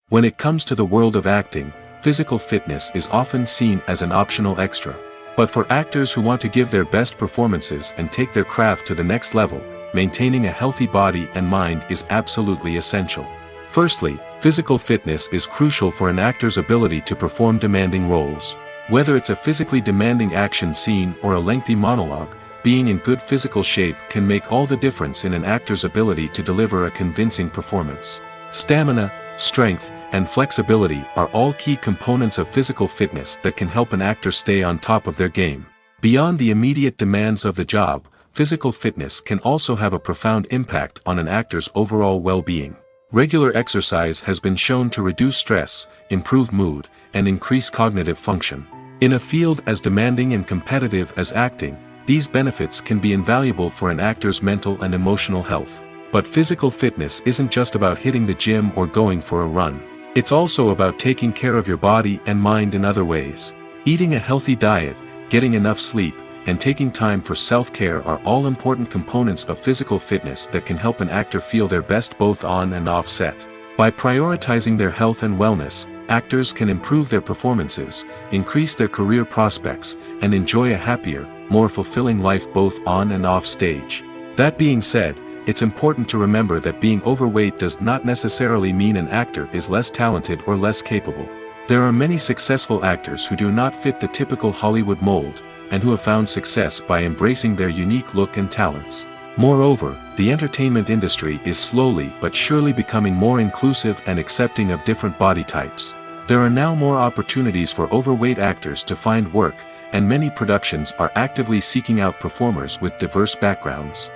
When it comes to the world of acting, physical fitness is often seen as an optional extra. But for actors who want to give their best performances and take their craft to the next level, maintaining a healthy body and mind is absolutely essential. Firstly, physical fitness is crucial for an actor's ability to perform demanding roles. Whether it's a physically demanding action scene or a lengthy monologue, being in good physical shape can make all the difference in an actor's ability to deliver a convincing performance. Stamina, strength, and flexibility are all key components of physical fitness that can help an actor stay on top of their game. Beyond the immediate demands of the job, physical fitness can also have a profound impact on an actor's overall well-being. Regular exercise has been shown to reduce stress, improve mood, and increase cognitive function. In a field as demanding and competitive as acting, these benefits can be invaluable for an actor's mental and emotional health. But physical fitness isn't just about hitting the gym or going for a run. It's also about taking care of your body and mind in other ways. Eating a healthy diet, getting enough sleep, and taking time for self-care are all important components of physical fitness that can help an actor feel their best both on and off set. By prioritizing their health and wellness, actors can improve their performances, increase their career prospects, and enjoy a happier, more fulfilling life both on and off stage. That being said, it's important to remember that being overweight does not necessarily mean an actor is less talented or less capable. There are many successful actors who do not fit the typical Hollywood mold, and who have found success by embracing their unique look and talents. Moreover, the entertainment industry is slowly but surely becoming more inclusive and accepting of different body types. There are now more opportunities for overweight actors to find work, and many productions are actively seeking out performers with diverse backgrounds.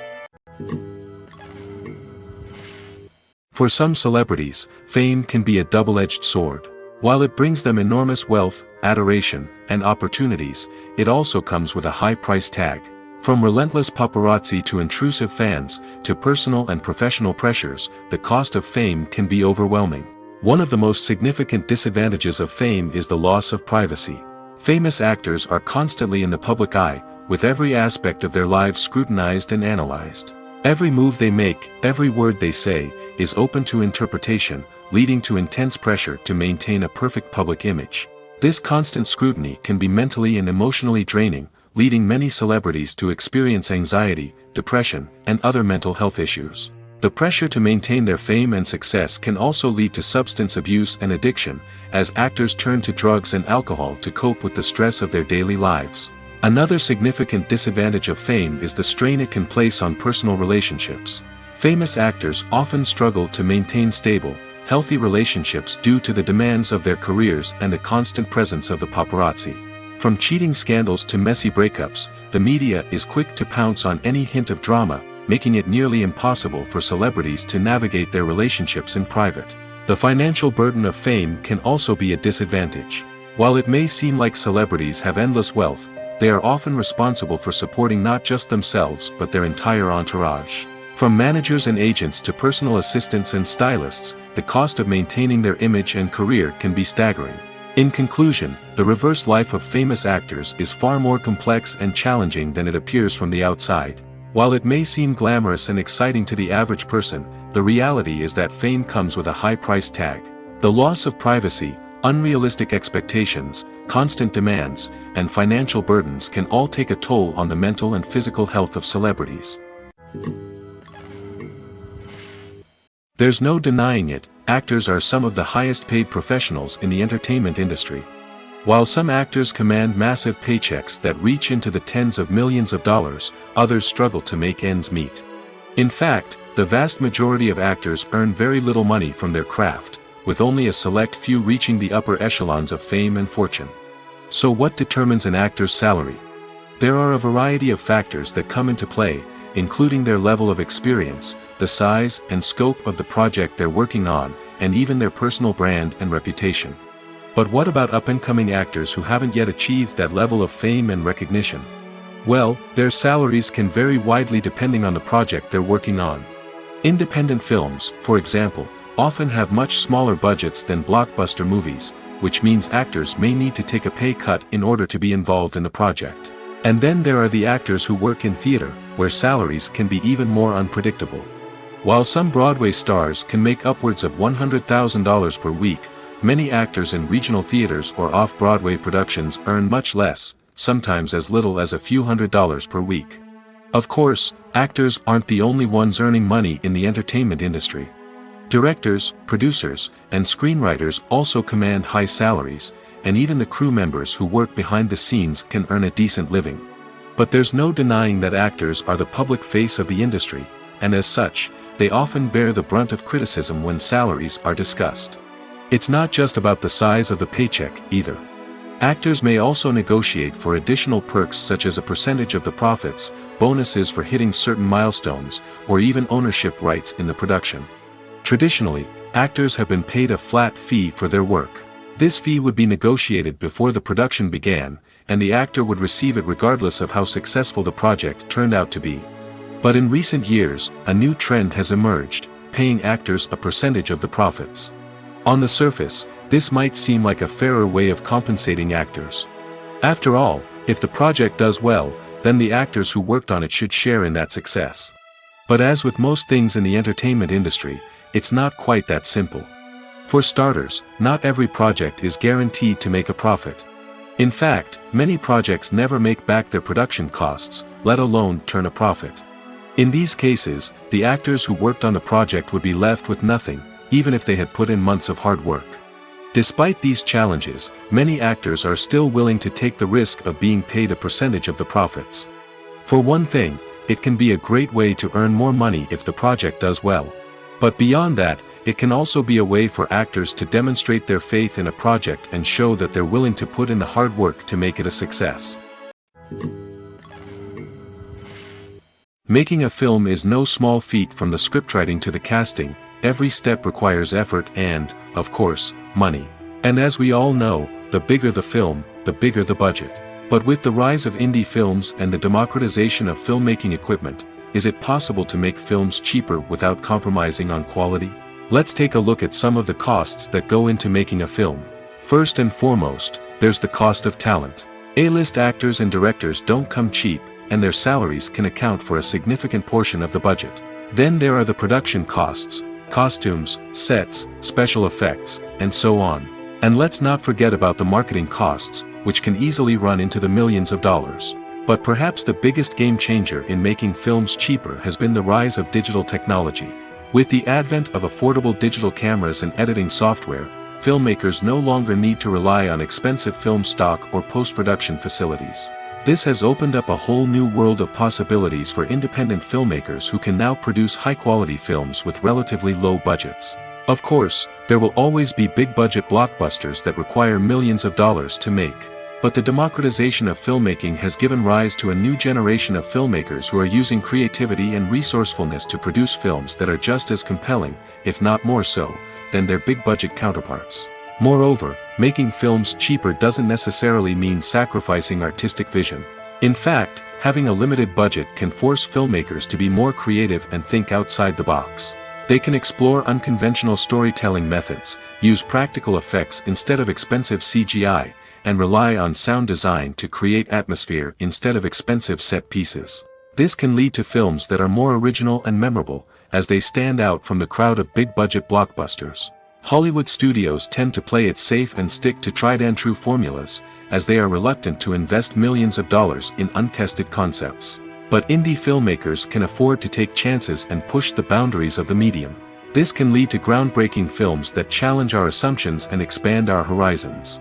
For some celebrities, fame can be a double-edged sword. While it brings them enormous wealth, adoration, and opportunities, it also comes with a high price tag. From relentless paparazzi to intrusive fans, to personal and professional pressures, the cost of fame can be overwhelming. One of the most significant disadvantages of fame is the loss of privacy. Famous actors are constantly in the public eye, with every aspect of their lives scrutinized and analyzed. Every move they make, every word they say, is open to interpretation, leading to intense pressure to maintain a perfect public image. This constant scrutiny can be mentally and emotionally draining, leading many celebrities to experience anxiety, depression, and other mental health issues. The pressure to maintain their fame and success can also lead to substance abuse and addiction, as actors turn to drugs and alcohol to cope with the stress of their daily lives. Another significant disadvantage of fame is the strain it can place on personal relationships. Famous actors often struggle to maintain stable, healthy relationships due to the demands of their careers and the constant presence of the paparazzi. From cheating scandals to messy breakups, the media is quick to pounce on any hint of drama, making it nearly impossible for celebrities to navigate their relationships in private. The financial burden of fame can also be a disadvantage. While it may seem like celebrities have endless wealth, they are often responsible for supporting not just themselves but their entire entourage. From managers and agents to personal assistants and stylists, the cost of maintaining their image and career can be staggering. In conclusion, the reverse life of famous actors is far more complex and challenging than it appears from the outside. While it may seem glamorous and exciting to the average person, the reality is that fame comes with a high price tag. The loss of privacy, unrealistic expectations, constant demands, and financial burdens can all take a toll on the mental and physical health of celebrities. There's no denying it, actors are some of the highest paid professionals in the entertainment industry. While some actors command massive paychecks that reach into the tens of millions of dollars, others struggle to make ends meet. In fact, the vast majority of actors earn very little money from their craft, with only a select few reaching the upper echelons of fame and fortune. So what determines an actor's salary? There are a variety of factors that come into play, including their level of experience, the size and scope of the project they're working on, and even their personal brand and reputation. But what about up-and-coming actors who haven't yet achieved that level of fame and recognition? Well, their salaries can vary widely depending on the project they're working on. Independent films, for example, often have much smaller budgets than blockbuster movies, which means actors may need to take a pay cut in order to be involved in the project. And then there are the actors who work in theater, where salaries can be even more unpredictable. While some Broadway stars can make upwards of $100,000 per week, many actors in regional theaters or off-Broadway productions earn much less, sometimes as little as a few $100s per week. Of course, actors aren't the only ones earning money in the entertainment industry. Directors, producers, and screenwriters also command high salaries, and even the crew members who work behind the scenes can earn a decent living. But there's no denying that actors are the public face of the industry, and as such, they often bear the brunt of criticism when salaries are discussed. It's not just about the size of the paycheck, either. Actors may also negotiate for additional perks such as a percentage of the profits, bonuses for hitting certain milestones, or even ownership rights in the production. Traditionally, actors have been paid a flat fee for their work. This fee would be negotiated before the production began, and the actor would receive it regardless of how successful the project turned out to be. But in recent years, a new trend has emerged, paying actors a percentage of the profits. On the surface, this might seem like a fairer way of compensating actors. After all, if the project does well, then the actors who worked on it should share in that success. But as with most things in the entertainment industry, it's not quite that simple. For starters, not every project is guaranteed to make a profit. In fact, many projects never make back their production costs, let alone turn a profit. In these cases, the actors who worked on the project would be left with nothing, even if they had put in months of hard work. Despite these challenges, many actors are still willing to take the risk of being paid a percentage of the profits. For one thing, it can be a great way to earn more money if the project does well. But beyond that, it can also be a way for actors to demonstrate their faith in a project and show that they're willing to put in the hard work to make it a success. Making a film is no small feat. From the scriptwriting to the casting, every step requires effort and, of course, money. And as we all know, the bigger the film, the bigger the budget. But with the rise of indie films and the democratization of filmmaking equipment, is it possible to make films cheaper without compromising on quality? Let's take a look at some of the costs that go into making a film. First and foremost, there's the cost of talent. A-list actors and directors don't come cheap, and their salaries can account for a significant portion of the budget. Then there are the production costs, costumes, sets, special effects, and so on. And let's not forget about the marketing costs, which can easily run into the millions of dollars. But perhaps the biggest game changer in making films cheaper has been the rise of digital technology. With the advent of affordable digital cameras and editing software, filmmakers no longer need to rely on expensive film stock or post-production facilities. This has opened up a whole new world of possibilities for independent filmmakers who can now produce high-quality films with relatively low budgets. Of course, there will always be big-budget blockbusters that require millions of dollars to make. But the democratization of filmmaking has given rise to a new generation of filmmakers who are using creativity and resourcefulness to produce films that are just as compelling, if not more so, than their big-budget counterparts. Moreover, making films cheaper doesn't necessarily mean sacrificing artistic vision. In fact, having a limited budget can force filmmakers to be more creative and think outside the box. They can explore unconventional storytelling methods, use practical effects instead of expensive CGI, and rely on sound design to create atmosphere instead of expensive set pieces. This can lead to films that are more original and memorable, as they stand out from the crowd of big-budget blockbusters. Hollywood studios tend to play it safe and stick to tried-and-true formulas, as they are reluctant to invest millions of dollars in untested concepts. But indie filmmakers can afford to take chances and push the boundaries of the medium. This can lead to groundbreaking films that challenge our assumptions and expand our horizons.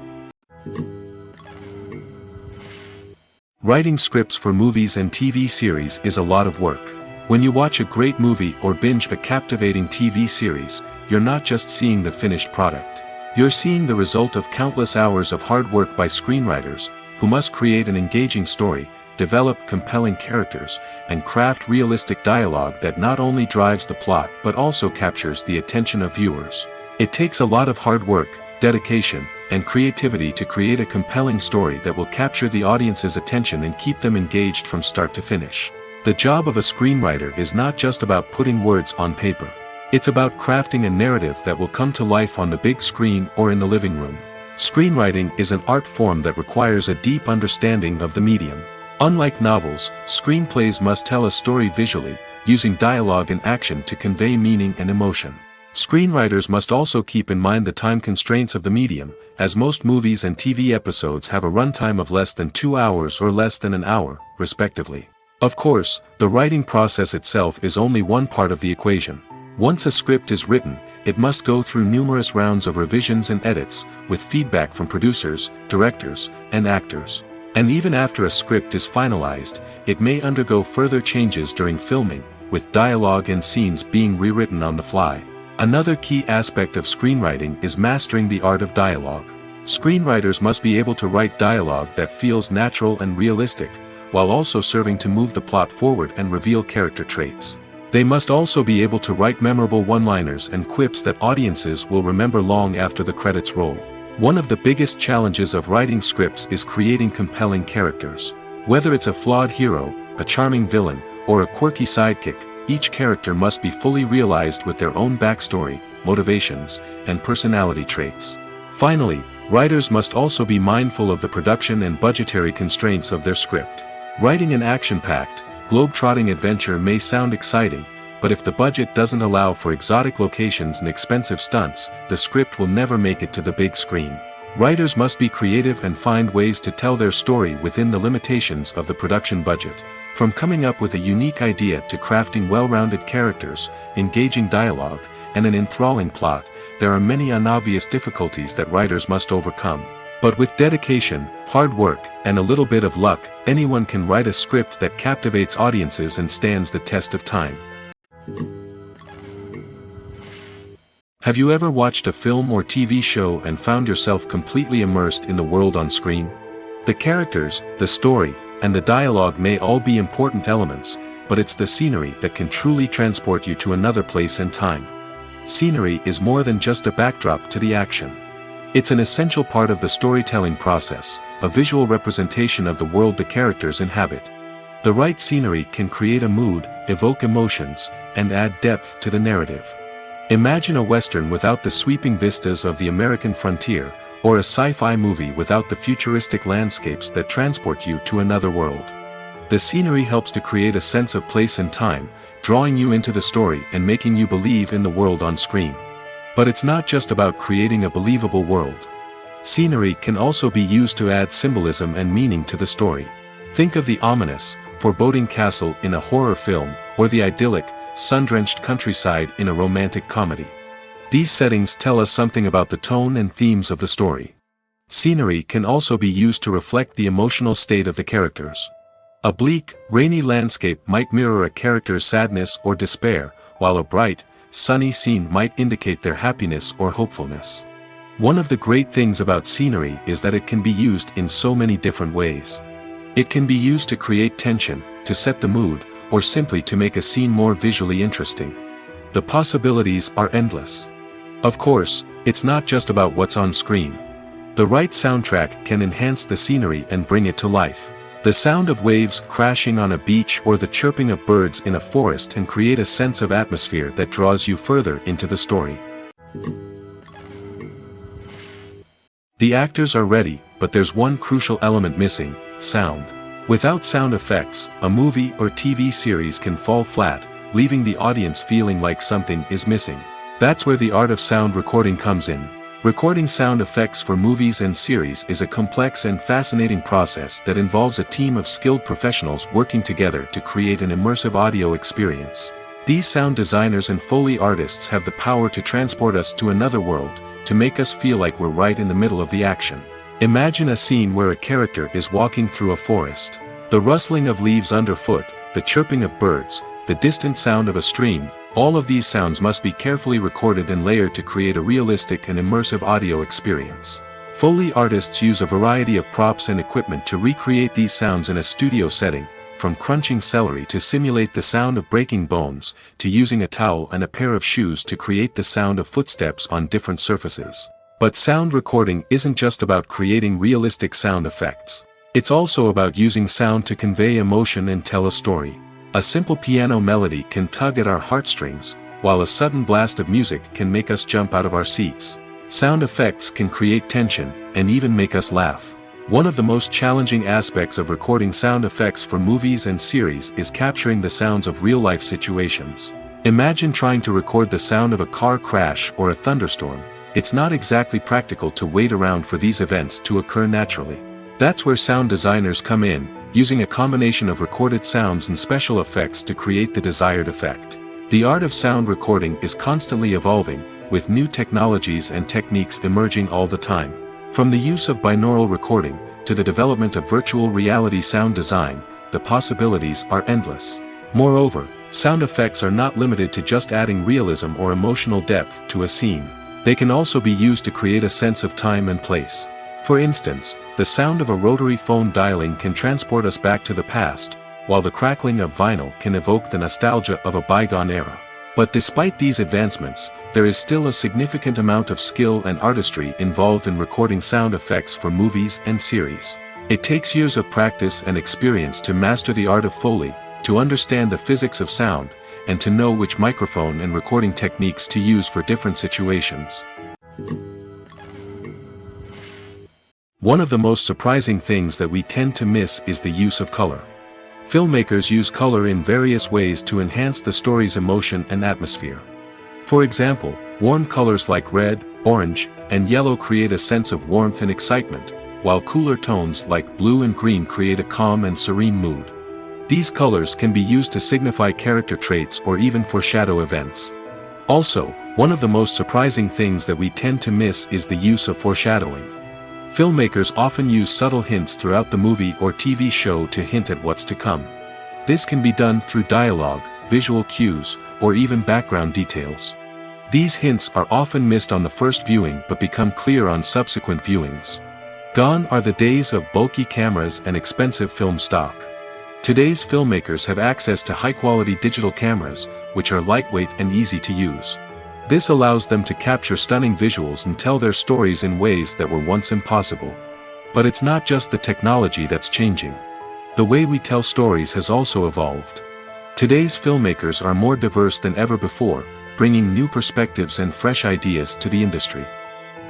Writing scripts for movies and TV series is a lot of work. When you watch a great movie or binge a captivating TV series, you're not just seeing the finished product. You're seeing the result of countless hours of hard work by screenwriters, who must create an engaging story, develop compelling characters, and craft realistic dialogue that not only drives the plot but also captures the attention of viewers. It takes a lot of hard work, dedication, and creativity to create a compelling story that will capture the audience's attention and keep them engaged from start to finish. The job of a screenwriter is not just about putting words on paper. It's about crafting a narrative that will come to life on the big screen or in the living room. Screenwriting is an art form that requires a deep understanding of the medium. Unlike novels, screenplays must tell a story visually, using dialogue and action to convey meaning and emotion. Screenwriters must also keep in mind the time constraints of the medium, as most movies and TV episodes have a runtime of less than 2 hours or less than an hour, respectively. Of course, the writing process itself is only one part of the equation. Once a script is written, it must go through numerous rounds of revisions and edits, with feedback from producers, directors, and actors. And even after a script is finalized, it may undergo further changes during filming, with dialogue and scenes being rewritten on the fly. Another key aspect of screenwriting is mastering the art of dialogue. Screenwriters must be able to write dialogue that feels natural and realistic, while also serving to move the plot forward and reveal character traits. They must also be able to write memorable one-liners and quips that audiences will remember long after the credits roll. One of the biggest challenges of writing scripts is creating compelling characters. Whether it's a flawed hero, a charming villain, or a quirky sidekick, each character must be fully realized with their own backstory, motivations, and personality traits. Finally, writers must also be mindful of the production and budgetary constraints of their script. Writing an action-packed, globe-trotting adventure may sound exciting, but if the budget doesn't allow for exotic locations and expensive stunts, the script will never make it to the big screen. Writers must be creative and find ways to tell their story within the limitations of the production budget. From coming up with a unique idea to crafting well-rounded characters, engaging dialogue, and an enthralling plot, there are many unobvious difficulties that writers must overcome. But with dedication, hard work, and a little bit of luck, anyone can write a script that captivates audiences and stands the test of time. Have you ever watched a film or TV show and found yourself completely immersed in the world on screen? The characters, the story, and the dialogue may all be important elements, but it's the scenery that can truly transport you to another place and time. Scenery is more than just a backdrop to the action. It's an essential part of the storytelling process, a visual representation of the world the characters inhabit. The right scenery can create a mood, evoke emotions, and add depth to the narrative. Imagine a Western without the sweeping vistas of the American frontier, or a sci-fi movie without the futuristic landscapes that transport you to another world. The scenery helps to create a sense of place and time, drawing you into the story and making you believe in the world on screen. But it's not just about creating a believable world. Scenery can also be used to add symbolism and meaning to the story. Think of the ominous, foreboding castle in a horror film, or the idyllic, sun-drenched countryside in a romantic comedy. These settings tell us something about the tone and themes of the story. Scenery can also be used to reflect the emotional state of the characters. A bleak, rainy landscape might mirror a character's sadness or despair, while a bright, sunny scene might indicate their happiness or hopefulness. One of the great things about scenery is that it can be used in so many different ways. It can be used to create tension, to set the mood, or simply to make a scene more visually interesting. The possibilities are endless. Of course, it's not just about what's on screen. The right soundtrack can enhance the scenery and bring it to life. The sound of waves crashing on a beach or the chirping of birds in a forest can create a sense of atmosphere that draws you further into the story. The actors are ready, but there's one crucial element missing: sound. Without sound effects, a movie or TV series can fall flat, leaving the audience feeling like something is missing. That's where the art of sound recording comes in. Recording sound effects for movies and series is a complex and fascinating process that involves a team of skilled professionals working together to create an immersive audio experience. These sound designers and Foley artists have the power to transport us to another world, to make us feel like we're right in the middle of the action. Imagine a scene where a character is walking through a forest. The rustling of leaves underfoot, the chirping of birds, the distant sound of a stream, all of these sounds must be carefully recorded and layered to create a realistic and immersive audio experience. Foley artists use a variety of props and equipment to recreate these sounds in a studio setting, from crunching celery to simulate the sound of breaking bones, to using a towel and a pair of shoes to create the sound of footsteps on different surfaces. But sound recording isn't just about creating realistic sound effects. It's also about using sound to convey emotion and tell a story. A simple piano melody can tug at our heartstrings, while a sudden blast of music can make us jump out of our seats. Sound effects can create tension, and even make us laugh. One of the most challenging aspects of recording sound effects for movies and series is capturing the sounds of real-life situations. Imagine trying to record the sound of a car crash or a thunderstorm. It's not exactly practical to wait around for these events to occur naturally. That's where sound designers come in, using a combination of recorded sounds and special effects to create the desired effect. The art of sound recording is constantly evolving, with new technologies and techniques emerging all the time. From the use of binaural recording, to the development of virtual reality sound design, the possibilities are endless. Moreover, sound effects are not limited to just adding realism or emotional depth to a scene. They can also be used to create a sense of time and place. For instance, the sound of a rotary phone dialing can transport us back to the past, while the crackling of vinyl can evoke the nostalgia of a bygone era. But despite these advancements, there is still a significant amount of skill and artistry involved in recording sound effects for movies and series. It takes years of practice and experience to master the art of Foley, to understand the physics of sound, and to know which microphone and recording techniques to use for different situations. One of the most surprising things that we tend to miss is the use of color. Filmmakers use color in various ways to enhance the story's emotion and atmosphere. For example, warm colors like red, orange, and yellow create a sense of warmth and excitement, while cooler tones like blue and green create a calm and serene mood. These colors can be used to signify character traits or even foreshadow events. Also, one of the most surprising things that we tend to miss is the use of foreshadowing. Filmmakers often use subtle hints throughout the movie or TV show to hint at what's to come. This can be done through dialogue, visual cues, or even background details. These hints are often missed on the first viewing but become clear on subsequent viewings. Gone are the days of bulky cameras and expensive film stock. Today's filmmakers have access to high-quality digital cameras, which are lightweight and easy to use. This allows them to capture stunning visuals and tell their stories in ways that were once impossible. But it's not just the technology that's changing. The way we tell stories has also evolved. Today's filmmakers are more diverse than ever before, bringing new perspectives and fresh ideas to the industry.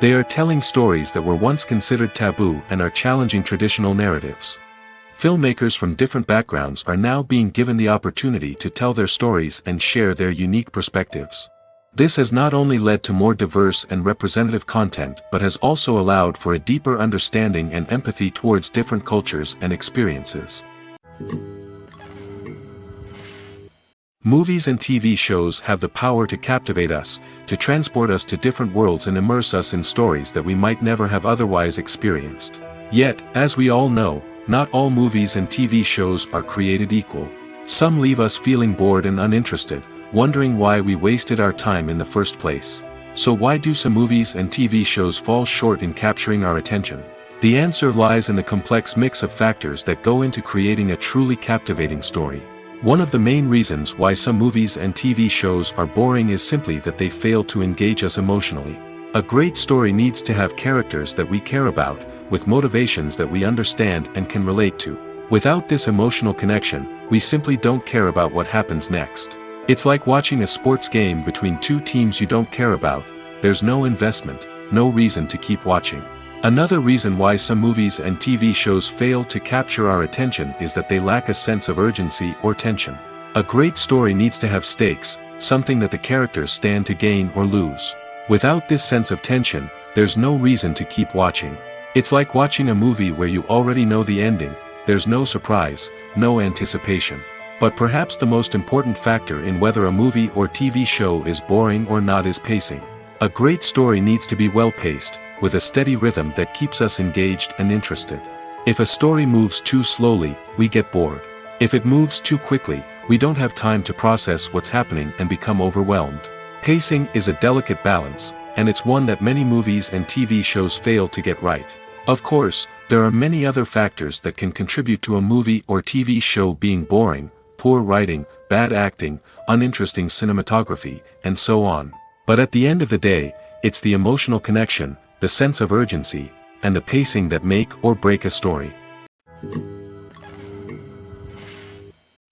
They are telling stories that were once considered taboo and are challenging traditional narratives. Filmmakers from different backgrounds are now being given the opportunity to tell their stories and share their unique perspectives. This has not only led to more diverse and representative content but has also allowed for a deeper understanding and empathy towards different cultures and experiences. Movies and TV shows have the power to captivate us, to transport us to different worlds and immerse us in stories that we might never have otherwise experienced. Yet, as we all know, not all movies and TV shows are created equal. Some leave us feeling bored and uninterested, wondering why we wasted our time in the first place. So why do some movies and TV shows fall short in capturing our attention? The answer lies in the complex mix of factors that go into creating a truly captivating story. One of the main reasons why some movies and TV shows are boring is simply that they fail to engage us emotionally. A great story needs to have characters that we care about, with motivations that we understand and can relate to. Without this emotional connection, we simply don't care about what happens next. It's like watching a sports game between two teams you don't care about. There's no investment, no reason to keep watching. Another reason why some movies and TV shows fail to capture our attention is that they lack a sense of urgency or tension. A great story needs to have stakes, something that the characters stand to gain or lose. Without this sense of tension, there's no reason to keep watching. It's like watching a movie where you already know the ending. There's no surprise, no anticipation. But perhaps the most important factor in whether a movie or TV show is boring or not is pacing. A great story needs to be well-paced, with a steady rhythm that keeps us engaged and interested. If a story moves too slowly, we get bored. If it moves too quickly, we don't have time to process what's happening and become overwhelmed. Pacing is a delicate balance, and it's one that many movies and TV shows fail to get right. Of course, there are many other factors that can contribute to a movie or TV show being boring: poor writing, bad acting, uninteresting cinematography, and so on. But at the end of the day, it's the emotional connection, the sense of urgency, and the pacing that make or break a story.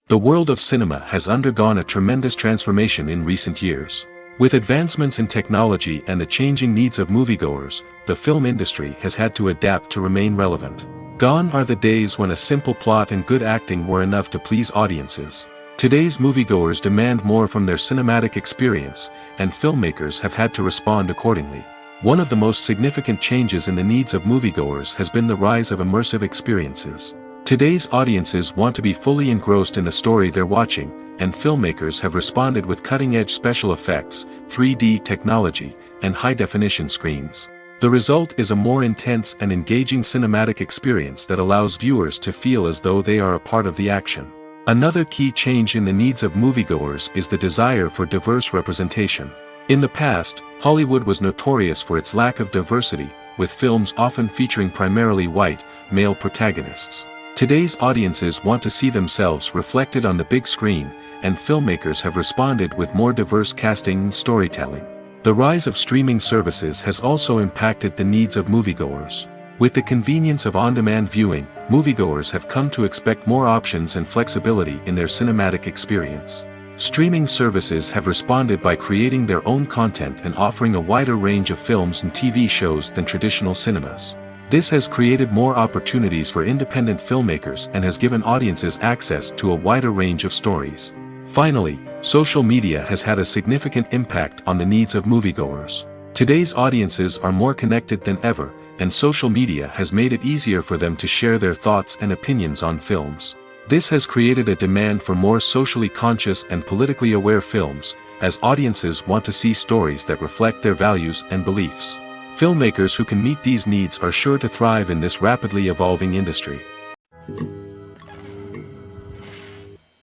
The world of cinema has undergone a tremendous transformation in recent years. With advancements in technology and the changing needs of moviegoers, the film industry has had to adapt to remain relevant. Gone are the days when a simple plot and good acting were enough to please audiences. Today's moviegoers demand more from their cinematic experience, and filmmakers have had to respond accordingly. One of the most significant changes in the needs of moviegoers has been the rise of immersive experiences. Today's audiences want to be fully engrossed in the story they're watching, and filmmakers have responded with cutting-edge special effects, 3D technology, and high-definition screens. The result is a more intense and engaging cinematic experience that allows viewers to feel as though they are a part of the action. Another key change in the needs of moviegoers is the desire for diverse representation. In the past, Hollywood was notorious for its lack of diversity, with films often featuring primarily white, male protagonists. Today's audiences want to see themselves reflected on the big screen, and filmmakers have responded with more diverse casting and storytelling. The rise of streaming services has also impacted the needs of moviegoers. With the convenience of on-demand viewing, moviegoers have come to expect more options and flexibility in their cinematic experience. Streaming services have responded by creating their own content and offering a wider range of films and TV shows than traditional cinemas. This has created more opportunities for independent filmmakers and has given audiences access to a wider range of stories. Finally, social media has had a significant impact on the needs of moviegoers. Today's audiences are more connected than ever, and social media has made it easier for them to share their thoughts and opinions on films. This has created a demand for more socially conscious and politically aware films, as audiences want to see stories that reflect their values and beliefs. Filmmakers who can meet these needs are sure to thrive in this rapidly evolving industry.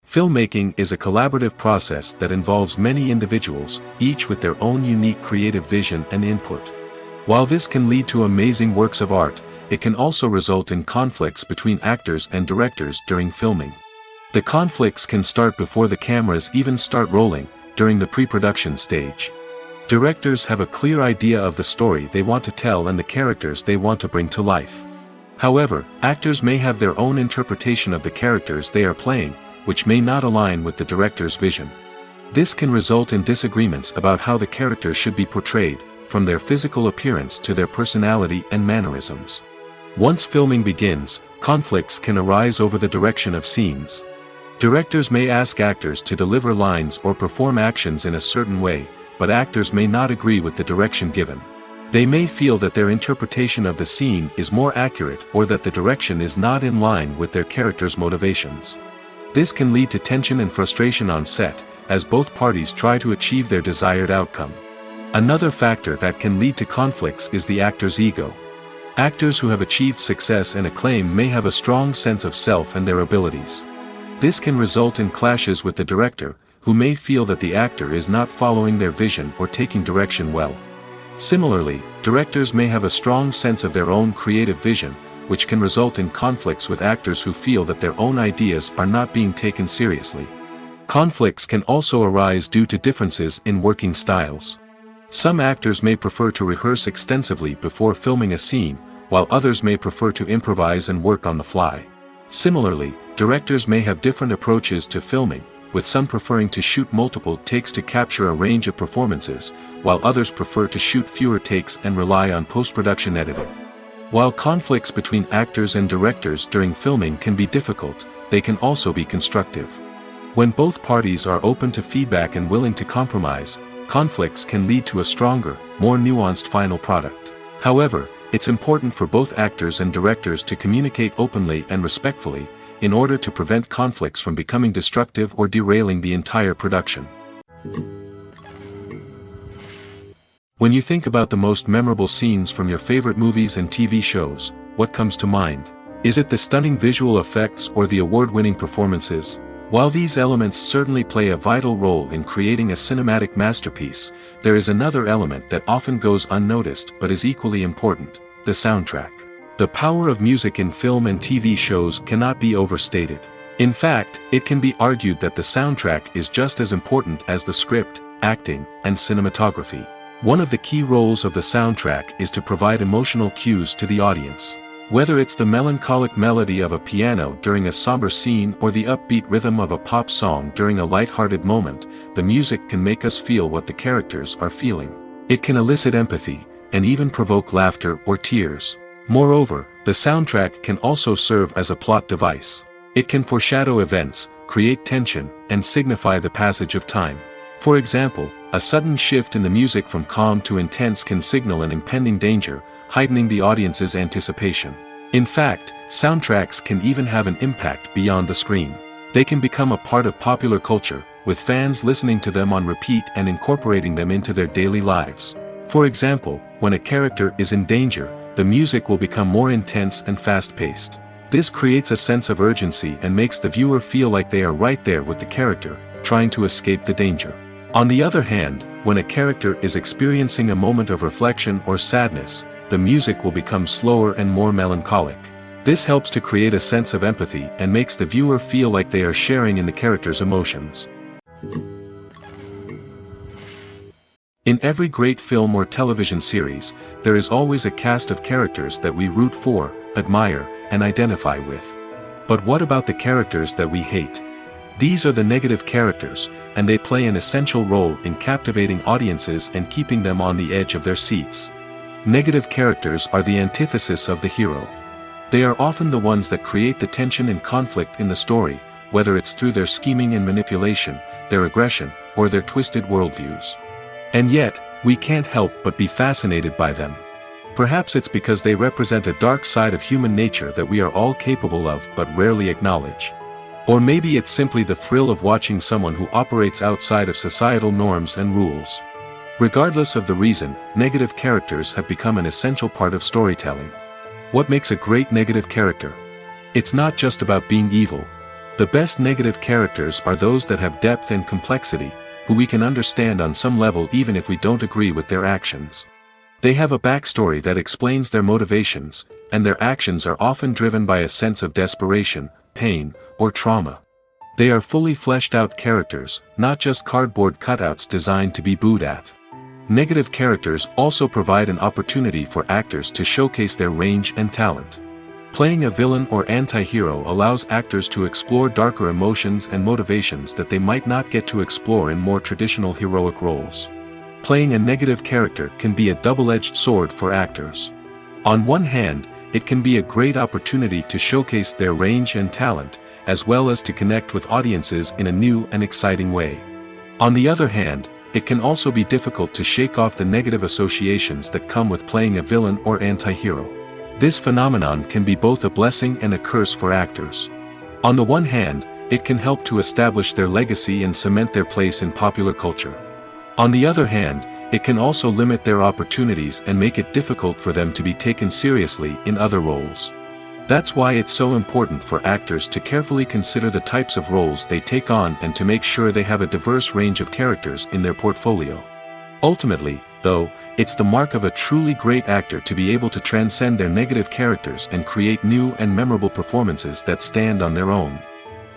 Filmmaking is a collaborative process that involves many individuals, each with their own unique creative vision and input. While this can lead to amazing works of art, it can also result in conflicts between actors and directors during filming. The conflicts can start before the cameras even start rolling, during the pre-production stage. Directors have a clear idea of the story they want to tell and the characters they want to bring to life. However, actors may have their own interpretation of the characters they are playing, which may not align with the director's vision. This can result in disagreements about how the characters should be portrayed, from their physical appearance to their personality and mannerisms. Once filming begins, conflicts can arise over the direction of scenes. Directors may ask actors to deliver lines or perform actions in a certain way, but actors may not agree with the direction given. They may feel that their interpretation of the scene is more accurate or that the direction is not in line with their character's motivations. This can lead to tension and frustration on set, as both parties try to achieve their desired outcome. Another factor that can lead to conflicts is the actor's ego. Actors who have achieved success and acclaim may have a strong sense of self and their abilities. This can result in clashes with the director, who may feel that the actor is not following their vision or taking direction well. Similarly, directors may have a strong sense of their own creative vision, which can result in conflicts with actors who feel that their own ideas are not being taken seriously. Conflicts can also arise due to differences in working styles. Some actors may prefer to rehearse extensively before filming a scene, while others may prefer to improvise and work on the fly. Similarly, directors may have different approaches to filming, with some preferring to shoot multiple takes to capture a range of performances, while others prefer to shoot fewer takes and rely on post-production editing. While conflicts between actors and directors during filming can be difficult, they can also be constructive. When both parties are open to feedback and willing to compromise, conflicts can lead to a stronger, more nuanced final product. However, it's important for both actors and directors to communicate openly and respectfully, in order to prevent conflicts from becoming destructive or derailing the entire production. When you think about the most memorable scenes from your favorite movies and TV shows, what comes to mind? Is it the stunning visual effects or the award-winning performances? While these elements certainly play a vital role in creating a cinematic masterpiece, there is another element that often goes unnoticed but is equally important: the soundtrack. The power of music in film and TV shows cannot be overstated. In fact, it can be argued that the soundtrack is just as important as the script, acting, and cinematography. One of the key roles of the soundtrack is to provide emotional cues to the audience. Whether it's the melancholic melody of a piano during a somber scene or the upbeat rhythm of a pop song during a light-hearted moment, the music can make us feel what the characters are feeling. It can elicit empathy, and even provoke laughter or tears. Moreover, the soundtrack can also serve as a plot device. It can foreshadow events, create tension, and signify the passage of time. For example, a sudden shift in the music from calm to intense can signal an impending danger, heightening the audience's anticipation. In fact, soundtracks can even have an impact beyond the screen. They can become a part of popular culture, with fans listening to them on repeat and incorporating them into their daily lives. For example, when a character is in danger, the music will become more intense and fast-paced. This creates a sense of urgency and makes the viewer feel like they are right there with the character, trying to escape the danger. On the other hand, when a character is experiencing a moment of reflection or sadness, the music will become slower and more melancholic. This helps to create a sense of empathy and makes the viewer feel like they are sharing in the character's emotions. In every great film or television series, there is always a cast of characters that we root for, admire, and identify with. But what about the characters that we hate? These are the negative characters, and they play an essential role in captivating audiences and keeping them on the edge of their seats. Negative characters are the antithesis of the hero. They are often the ones that create the tension and conflict in the story, whether it's through their scheming and manipulation, their aggression, or their twisted worldviews. And yet, we can't help but be fascinated by them. Perhaps it's because they represent a dark side of human nature that we are all capable of but rarely acknowledge. Or maybe it's simply the thrill of watching someone who operates outside of societal norms and rules. Regardless of the reason, negative characters have become an essential part of storytelling. What makes a great negative character? It's not just about being evil. The best negative characters are those that have depth and complexity, who we can understand on some level even if we don't agree with their actions. They have a backstory that explains their motivations, and their actions are often driven by a sense of desperation, pain, or trauma. They are fully fleshed out characters, not just cardboard cutouts designed to be booed at. Negative characters also provide an opportunity for actors to showcase their range and talent. Playing a villain or anti-hero allows actors to explore darker emotions and motivations that they might not get to explore in more traditional heroic roles. Playing a negative character can be a double-edged sword for actors. On one hand, it can be a great opportunity to showcase their range and talent, as well as to connect with audiences in a new and exciting way. On the other hand, it can also be difficult to shake off the negative associations that come with playing a villain or anti-hero. This phenomenon can be both a blessing and a curse for actors. On the one hand, it can help to establish their legacy and cement their place in popular culture. On the other hand, it can also limit their opportunities and make it difficult for them to be taken seriously in other roles. That's why it's so important for actors to carefully consider the types of roles they take on and to make sure they have a diverse range of characters in their portfolio. Ultimately, though, it's the mark of a truly great actor to be able to transcend their negative characters and create new and memorable performances that stand on their own.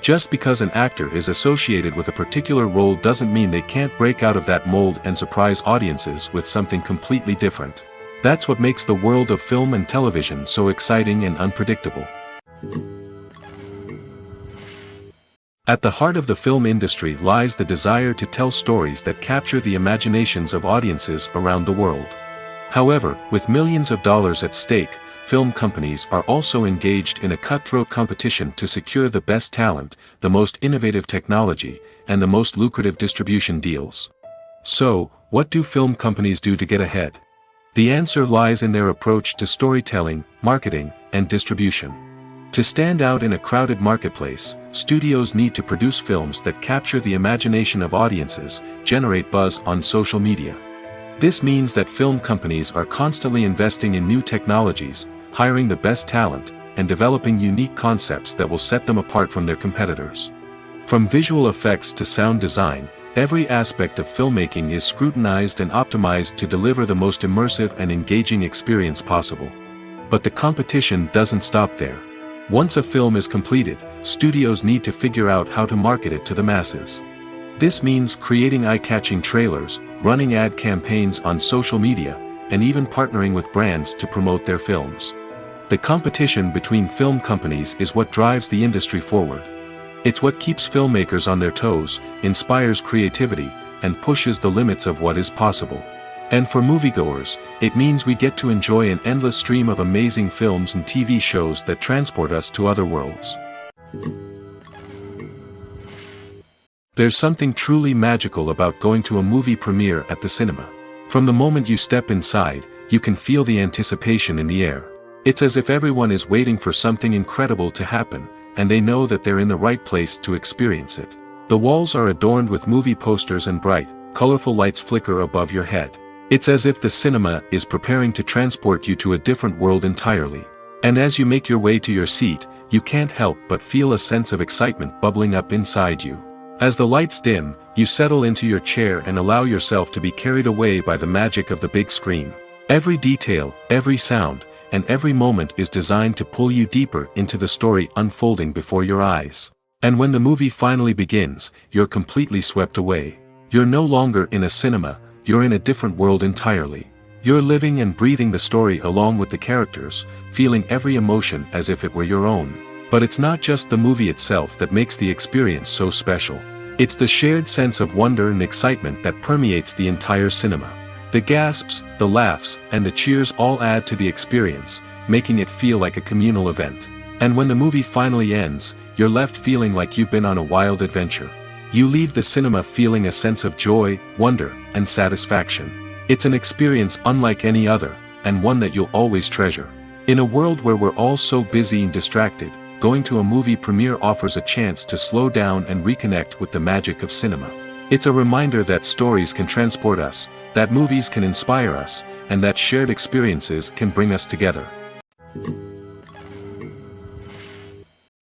Just because an actor is associated with a particular role doesn't mean they can't break out of that mold and surprise audiences with something completely different. That's what makes the world of film and television so exciting and unpredictable. At the heart of the film industry lies the desire to tell stories that capture the imaginations of audiences around the world. However, with millions of dollars at stake, film companies are also engaged in a cutthroat competition to secure the best talent, the most innovative technology, and the most lucrative distribution deals. So, what do film companies do to get ahead? The answer lies in their approach to storytelling, marketing, and distribution. To stand out in a crowded marketplace, studios need to produce films that capture the imagination of audiences, generate buzz on social media. This means that film companies are constantly investing in new technologies, hiring the best talent, and developing unique concepts that will set them apart from their competitors. From visual effects to sound design, every aspect of filmmaking is scrutinized and optimized to deliver the most immersive and engaging experience possible. But the competition doesn't stop there. Once a film is completed, studios need to figure out how to market it to the masses. This means creating eye-catching trailers, running ad campaigns on social media, and even partnering with brands to promote their films. The competition between film companies is what drives the industry forward. It's what keeps filmmakers on their toes, inspires creativity, and pushes the limits of what is possible. And for moviegoers, it means we get to enjoy an endless stream of amazing films and TV shows that transport us to other worlds. There's something truly magical about going to a movie premiere at the cinema. From the moment you step inside, you can feel the anticipation in the air. It's as if everyone is waiting for something incredible to happen, and they know that they're in the right place to experience it. The walls are adorned with movie posters and bright, colorful lights flicker above your head. It's as if the cinema is preparing to transport you to a different world entirely. And as you make your way to your seat, you can't help but feel a sense of excitement bubbling up inside you. As the lights dim, you settle into your chair and allow yourself to be carried away by the magic of the big screen. Every detail, every sound, and every moment is designed to pull you deeper into the story unfolding before your eyes. And when the movie finally begins, you're completely swept away. You're no longer in a cinema, you're in a different world entirely. You're living and breathing the story along with the characters, feeling every emotion as if it were your own. But it's not just the movie itself that makes the experience so special. It's the shared sense of wonder and excitement that permeates the entire cinema. The gasps, the laughs, and the cheers all add to the experience, making it feel like a communal event. And when the movie finally ends, you're left feeling like you've been on a wild adventure. You leave the cinema feeling a sense of joy, wonder, and satisfaction. It's an experience unlike any other, and one that you'll always treasure. In a world where we're all so busy and distracted, going to a movie premiere offers a chance to slow down and reconnect with the magic of cinema. It's a reminder that stories can transport us, that movies can inspire us, and that shared experiences can bring us together.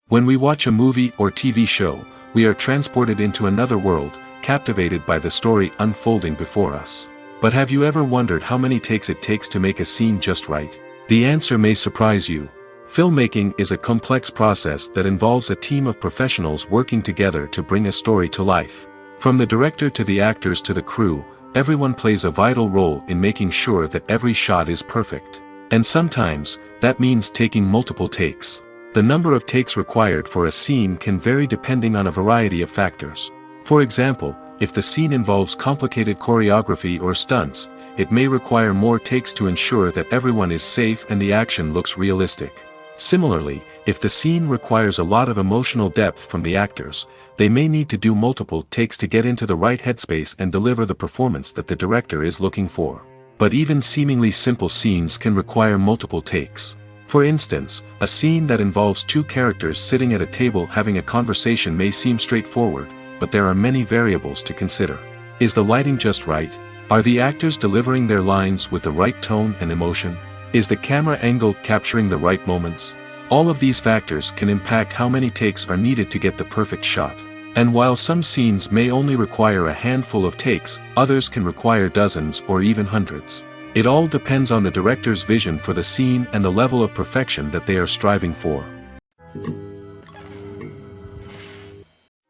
When we watch a movie or TV show, we are transported into another world, captivated by the story unfolding before us. But have you ever wondered how many takes it takes to make a scene just right? The answer may surprise you. Filmmaking is a complex process that involves a team of professionals working together to bring a story to life. From the director to the actors to the crew, everyone plays a vital role in making sure that every shot is perfect. And sometimes, that means taking multiple takes. The number of takes required for a scene can vary depending on a variety of factors. For example, if the scene involves complicated choreography or stunts, it may require more takes to ensure that everyone is safe and the action looks realistic. Similarly, if the scene requires a lot of emotional depth from the actors, they may need to do multiple takes to get into the right headspace and deliver the performance that the director is looking for. But even seemingly simple scenes can require multiple takes. For instance, a scene that involves two characters sitting at a table having a conversation may seem straightforward, but there are many variables to consider. Is the lighting just right? Are the actors delivering their lines with the right tone and emotion? Is the camera angle capturing the right moments? All of these factors can impact how many takes are needed to get the perfect shot. And while some scenes may only require a handful of takes, others can require dozens or even hundreds. It all depends on the director's vision for the scene and the level of perfection that they are striving for.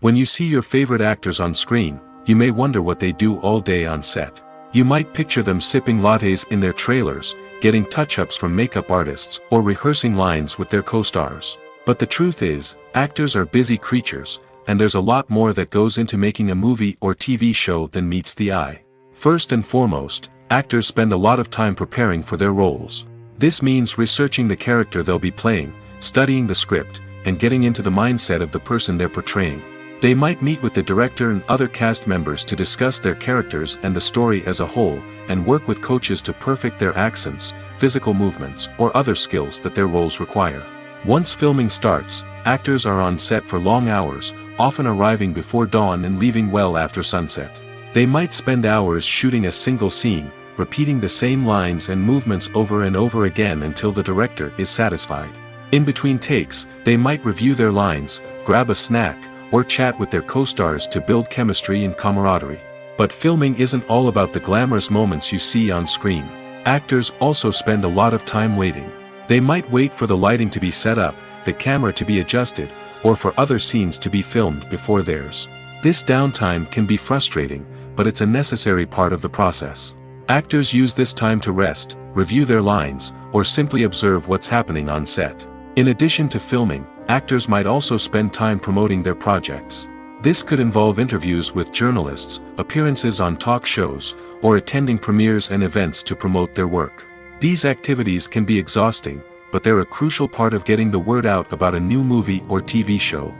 When you see your favorite actors on screen, you may wonder what they do all day on set. You might picture them sipping lattes in their trailers, getting touch-ups from makeup artists, or rehearsing lines with their co-stars. But the truth is, actors are busy creatures, and there's a lot more that goes into making a movie or TV show than meets the eye. First and foremost, actors spend a lot of time preparing for their roles. This means researching the character they'll be playing, studying the script, and getting into the mindset of the person they're portraying. They might meet with the director and other cast members to discuss their characters and the story as a whole, and work with coaches to perfect their accents, physical movements, or other skills that their roles require. Once filming starts, actors are on set for long hours, often arriving before dawn and leaving well after sunset. They might spend hours shooting a single scene, repeating the same lines and movements over and over again until the director is satisfied. In between takes, they might review their lines, grab a snack, or chat with their co-stars to build chemistry and camaraderie. But filming isn't all about the glamorous moments you see on screen. Actors also spend a lot of time waiting. They might wait for the lighting to be set up, the camera to be adjusted, or for other scenes to be filmed before theirs. This downtime can be frustrating, but it's a necessary part of the process. Actors use this time to rest, review their lines, or simply observe what's happening on set. In addition to filming, actors might also spend time promoting their projects. This could involve interviews with journalists, appearances on talk shows, or attending premieres and events to promote their work. These activities can be exhausting, but they're a crucial part of getting the word out about a new movie or TV show.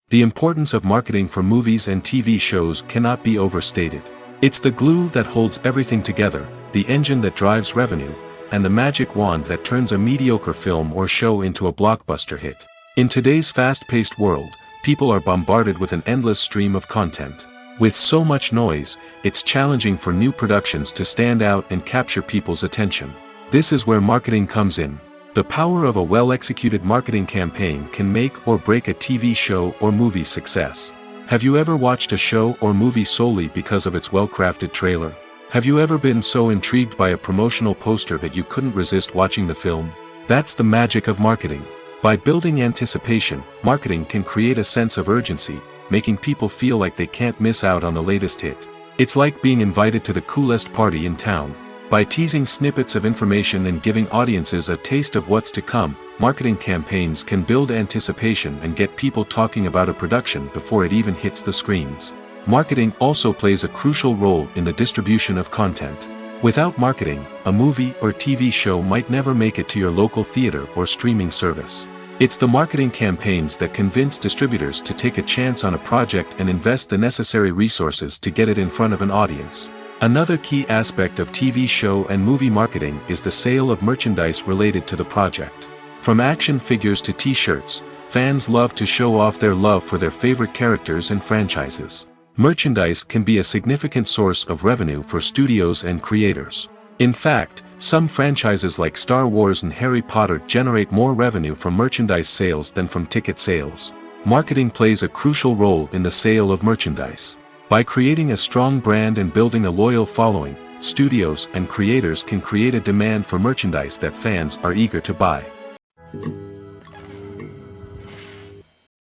The importance of marketing for movies and TV shows cannot be overstated. It's the glue that holds everything together, the engine that drives revenue, and the magic wand that turns a mediocre film or show into a blockbuster hit. In today's fast-paced world, people are bombarded with an endless stream of content. With so much noise, it's challenging for new productions to stand out and capture people's attention. This is where marketing comes in. The power of a well-executed marketing campaign can make or break a TV show or movie's success. Have you ever watched a show or movie solely because of its well-crafted trailer? Have you ever been so intrigued by a promotional poster that you couldn't resist watching the film? That's the magic of marketing. By building anticipation, marketing can create a sense of urgency, making people feel like they can't miss out on the latest hit. It's like being invited to the coolest party in town. By teasing snippets of information and giving audiences a taste of what's to come, marketing campaigns can build anticipation and get people talking about a production before it even hits the screens. Marketing also plays a crucial role in the distribution of content. Without marketing, a movie or TV show might never make it to your local theater or streaming service. It's the marketing campaigns that convince distributors to take a chance on a project and invest the necessary resources to get it in front of an audience. Another key aspect of TV show and movie marketing is the sale of merchandise related to the project. From action figures to t-shirts, fans love to show off their love for their favorite characters and franchises. Merchandise can be a significant source of revenue for studios and creators. In fact, some franchises like Star Wars and Harry Potter generate more revenue from merchandise sales than from ticket sales. Marketing plays a crucial role in the sale of merchandise. By creating a strong brand and building a loyal following, studios and creators can create a demand for merchandise that fans are eager to buy.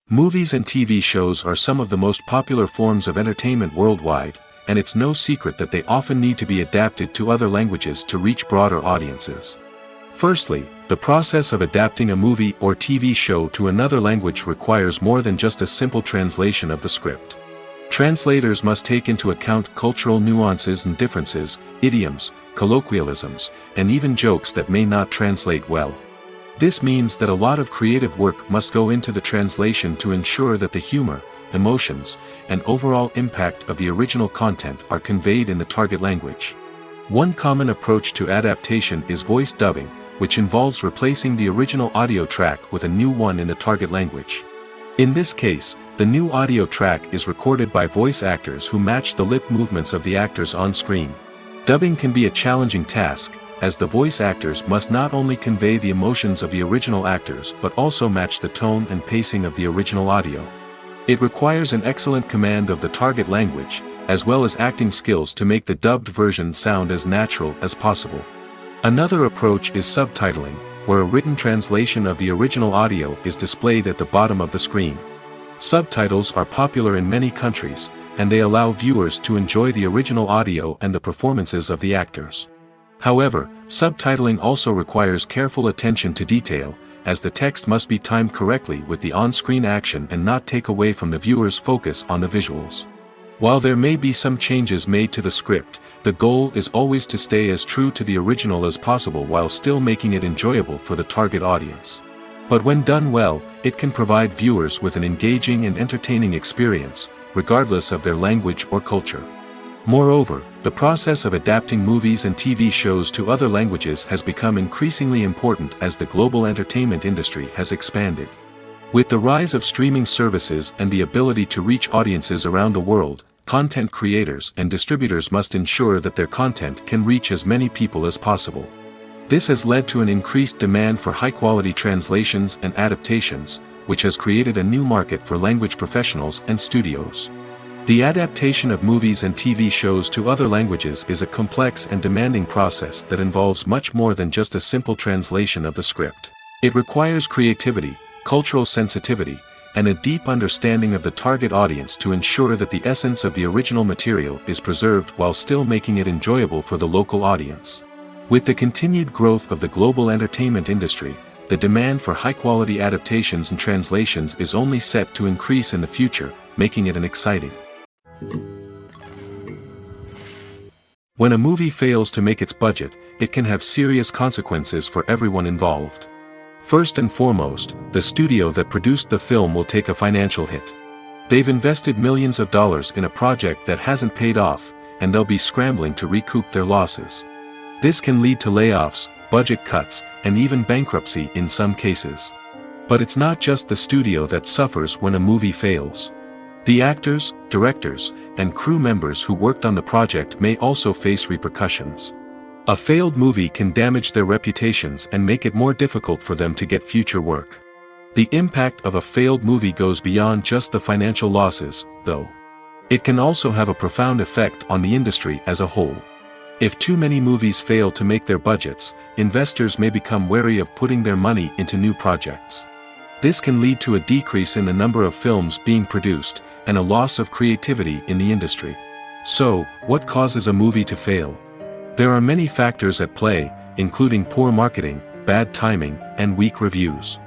Movies and TV shows are some of the most popular forms of entertainment worldwide, and it's no secret that they often need to be adapted to other languages to reach broader audiences. Firstly, the process of adapting a movie or TV show to another language requires more than just a simple translation of the script. Translators must take into account cultural nuances and differences, idioms, colloquialisms, and even jokes that may not translate well. This means that a lot of creative work must go into the translation to ensure that the humor, emotions, and overall impact of the original content are conveyed in the target language. One common approach to adaptation is voice dubbing, which involves replacing the original audio track with a new one in the target language. In this case, the new audio track is recorded by voice actors who match the lip movements of the actors on screen. Dubbing can be a challenging task, as the voice actors must not only convey the emotions of the original actors but also match the tone and pacing of the original audio. It requires an excellent command of the target language, as well as acting skills to make the dubbed version sound as natural as possible. Another approach is subtitling, where a written translation of the original audio is displayed at the bottom of the screen. Subtitles are popular in many countries, and they allow viewers to enjoy the original audio and the performances of the actors. However, subtitling also requires careful attention to detail, as the text must be timed correctly with the on-screen action and not take away from the viewer's focus on the visuals. While there may be some changes made to the script, the goal is always to stay as true to the original as possible while still making it enjoyable for the target audience. But when done well, it can provide viewers with an engaging and entertaining experience, regardless of their language or culture. Moreover, the process of adapting movies and TV shows to other languages has become increasingly important as the global entertainment industry has expanded. With the rise of streaming services and the ability to reach audiences around the world, content creators and distributors must ensure that their content can reach as many people as possible. This has led to an increased demand for high-quality translations and adaptations, which has created a new market for language professionals and studios. The adaptation of movies and TV shows to other languages is a complex and demanding process that involves much more than just a simple translation of the script. It requires creativity, cultural sensitivity, and a deep understanding of the target audience to ensure that the essence of the original material is preserved while still making it enjoyable for the local audience. With the continued growth of the global entertainment industry, the demand for high-quality adaptations and translations is only set to increase in the future, making it an exciting. When a movie fails to make its budget, it can have serious consequences for everyone involved. First and foremost, the studio that produced the film will take a financial hit. They've invested millions of dollars in a project that hasn't paid off, and they'll be scrambling to recoup their losses. This can lead to layoffs, budget cuts, and even bankruptcy in some cases. But it's not just the studio that suffers when a movie fails. The actors, directors, and crew members who worked on the project may also face repercussions. A failed movie can damage their reputations and make it more difficult for them to get future work. The impact of a failed movie goes beyond just the financial losses, though. It can also have a profound effect on the industry as a whole. If too many movies fail to make their budgets, investors may become wary of putting their money into new projects. This can lead to a decrease in the number of films being produced, and a loss of creativity in the industry. So, what causes a movie to fail? There are many factors at play, including poor marketing, bad timing, and weak reviews.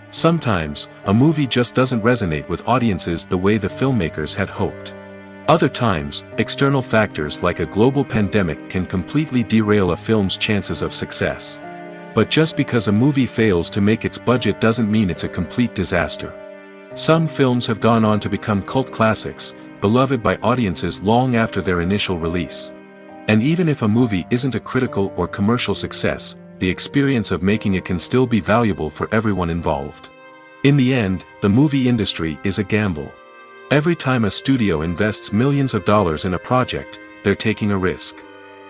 Sometimes, a movie just doesn't resonate with audiences the way the filmmakers had hoped. Other times, external factors like a global pandemic can completely derail a film's chances of success. But just because a movie fails to make its budget doesn't mean it's a complete disaster. Some films have gone on to become cult classics, beloved by audiences long after their initial release. And even if a movie isn't a critical or commercial success, the experience of making it can still be valuable for everyone involved. In the end, the movie industry is a gamble. Every time a studio invests millions of dollars in a project, they're taking a risk.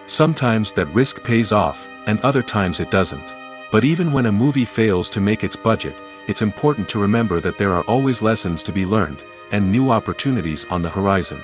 Sometimes that risk pays off, and other times it doesn't. But even when a movie fails to make its budget, it's important to remember that there are always lessons to be learned, and new opportunities on the horizon.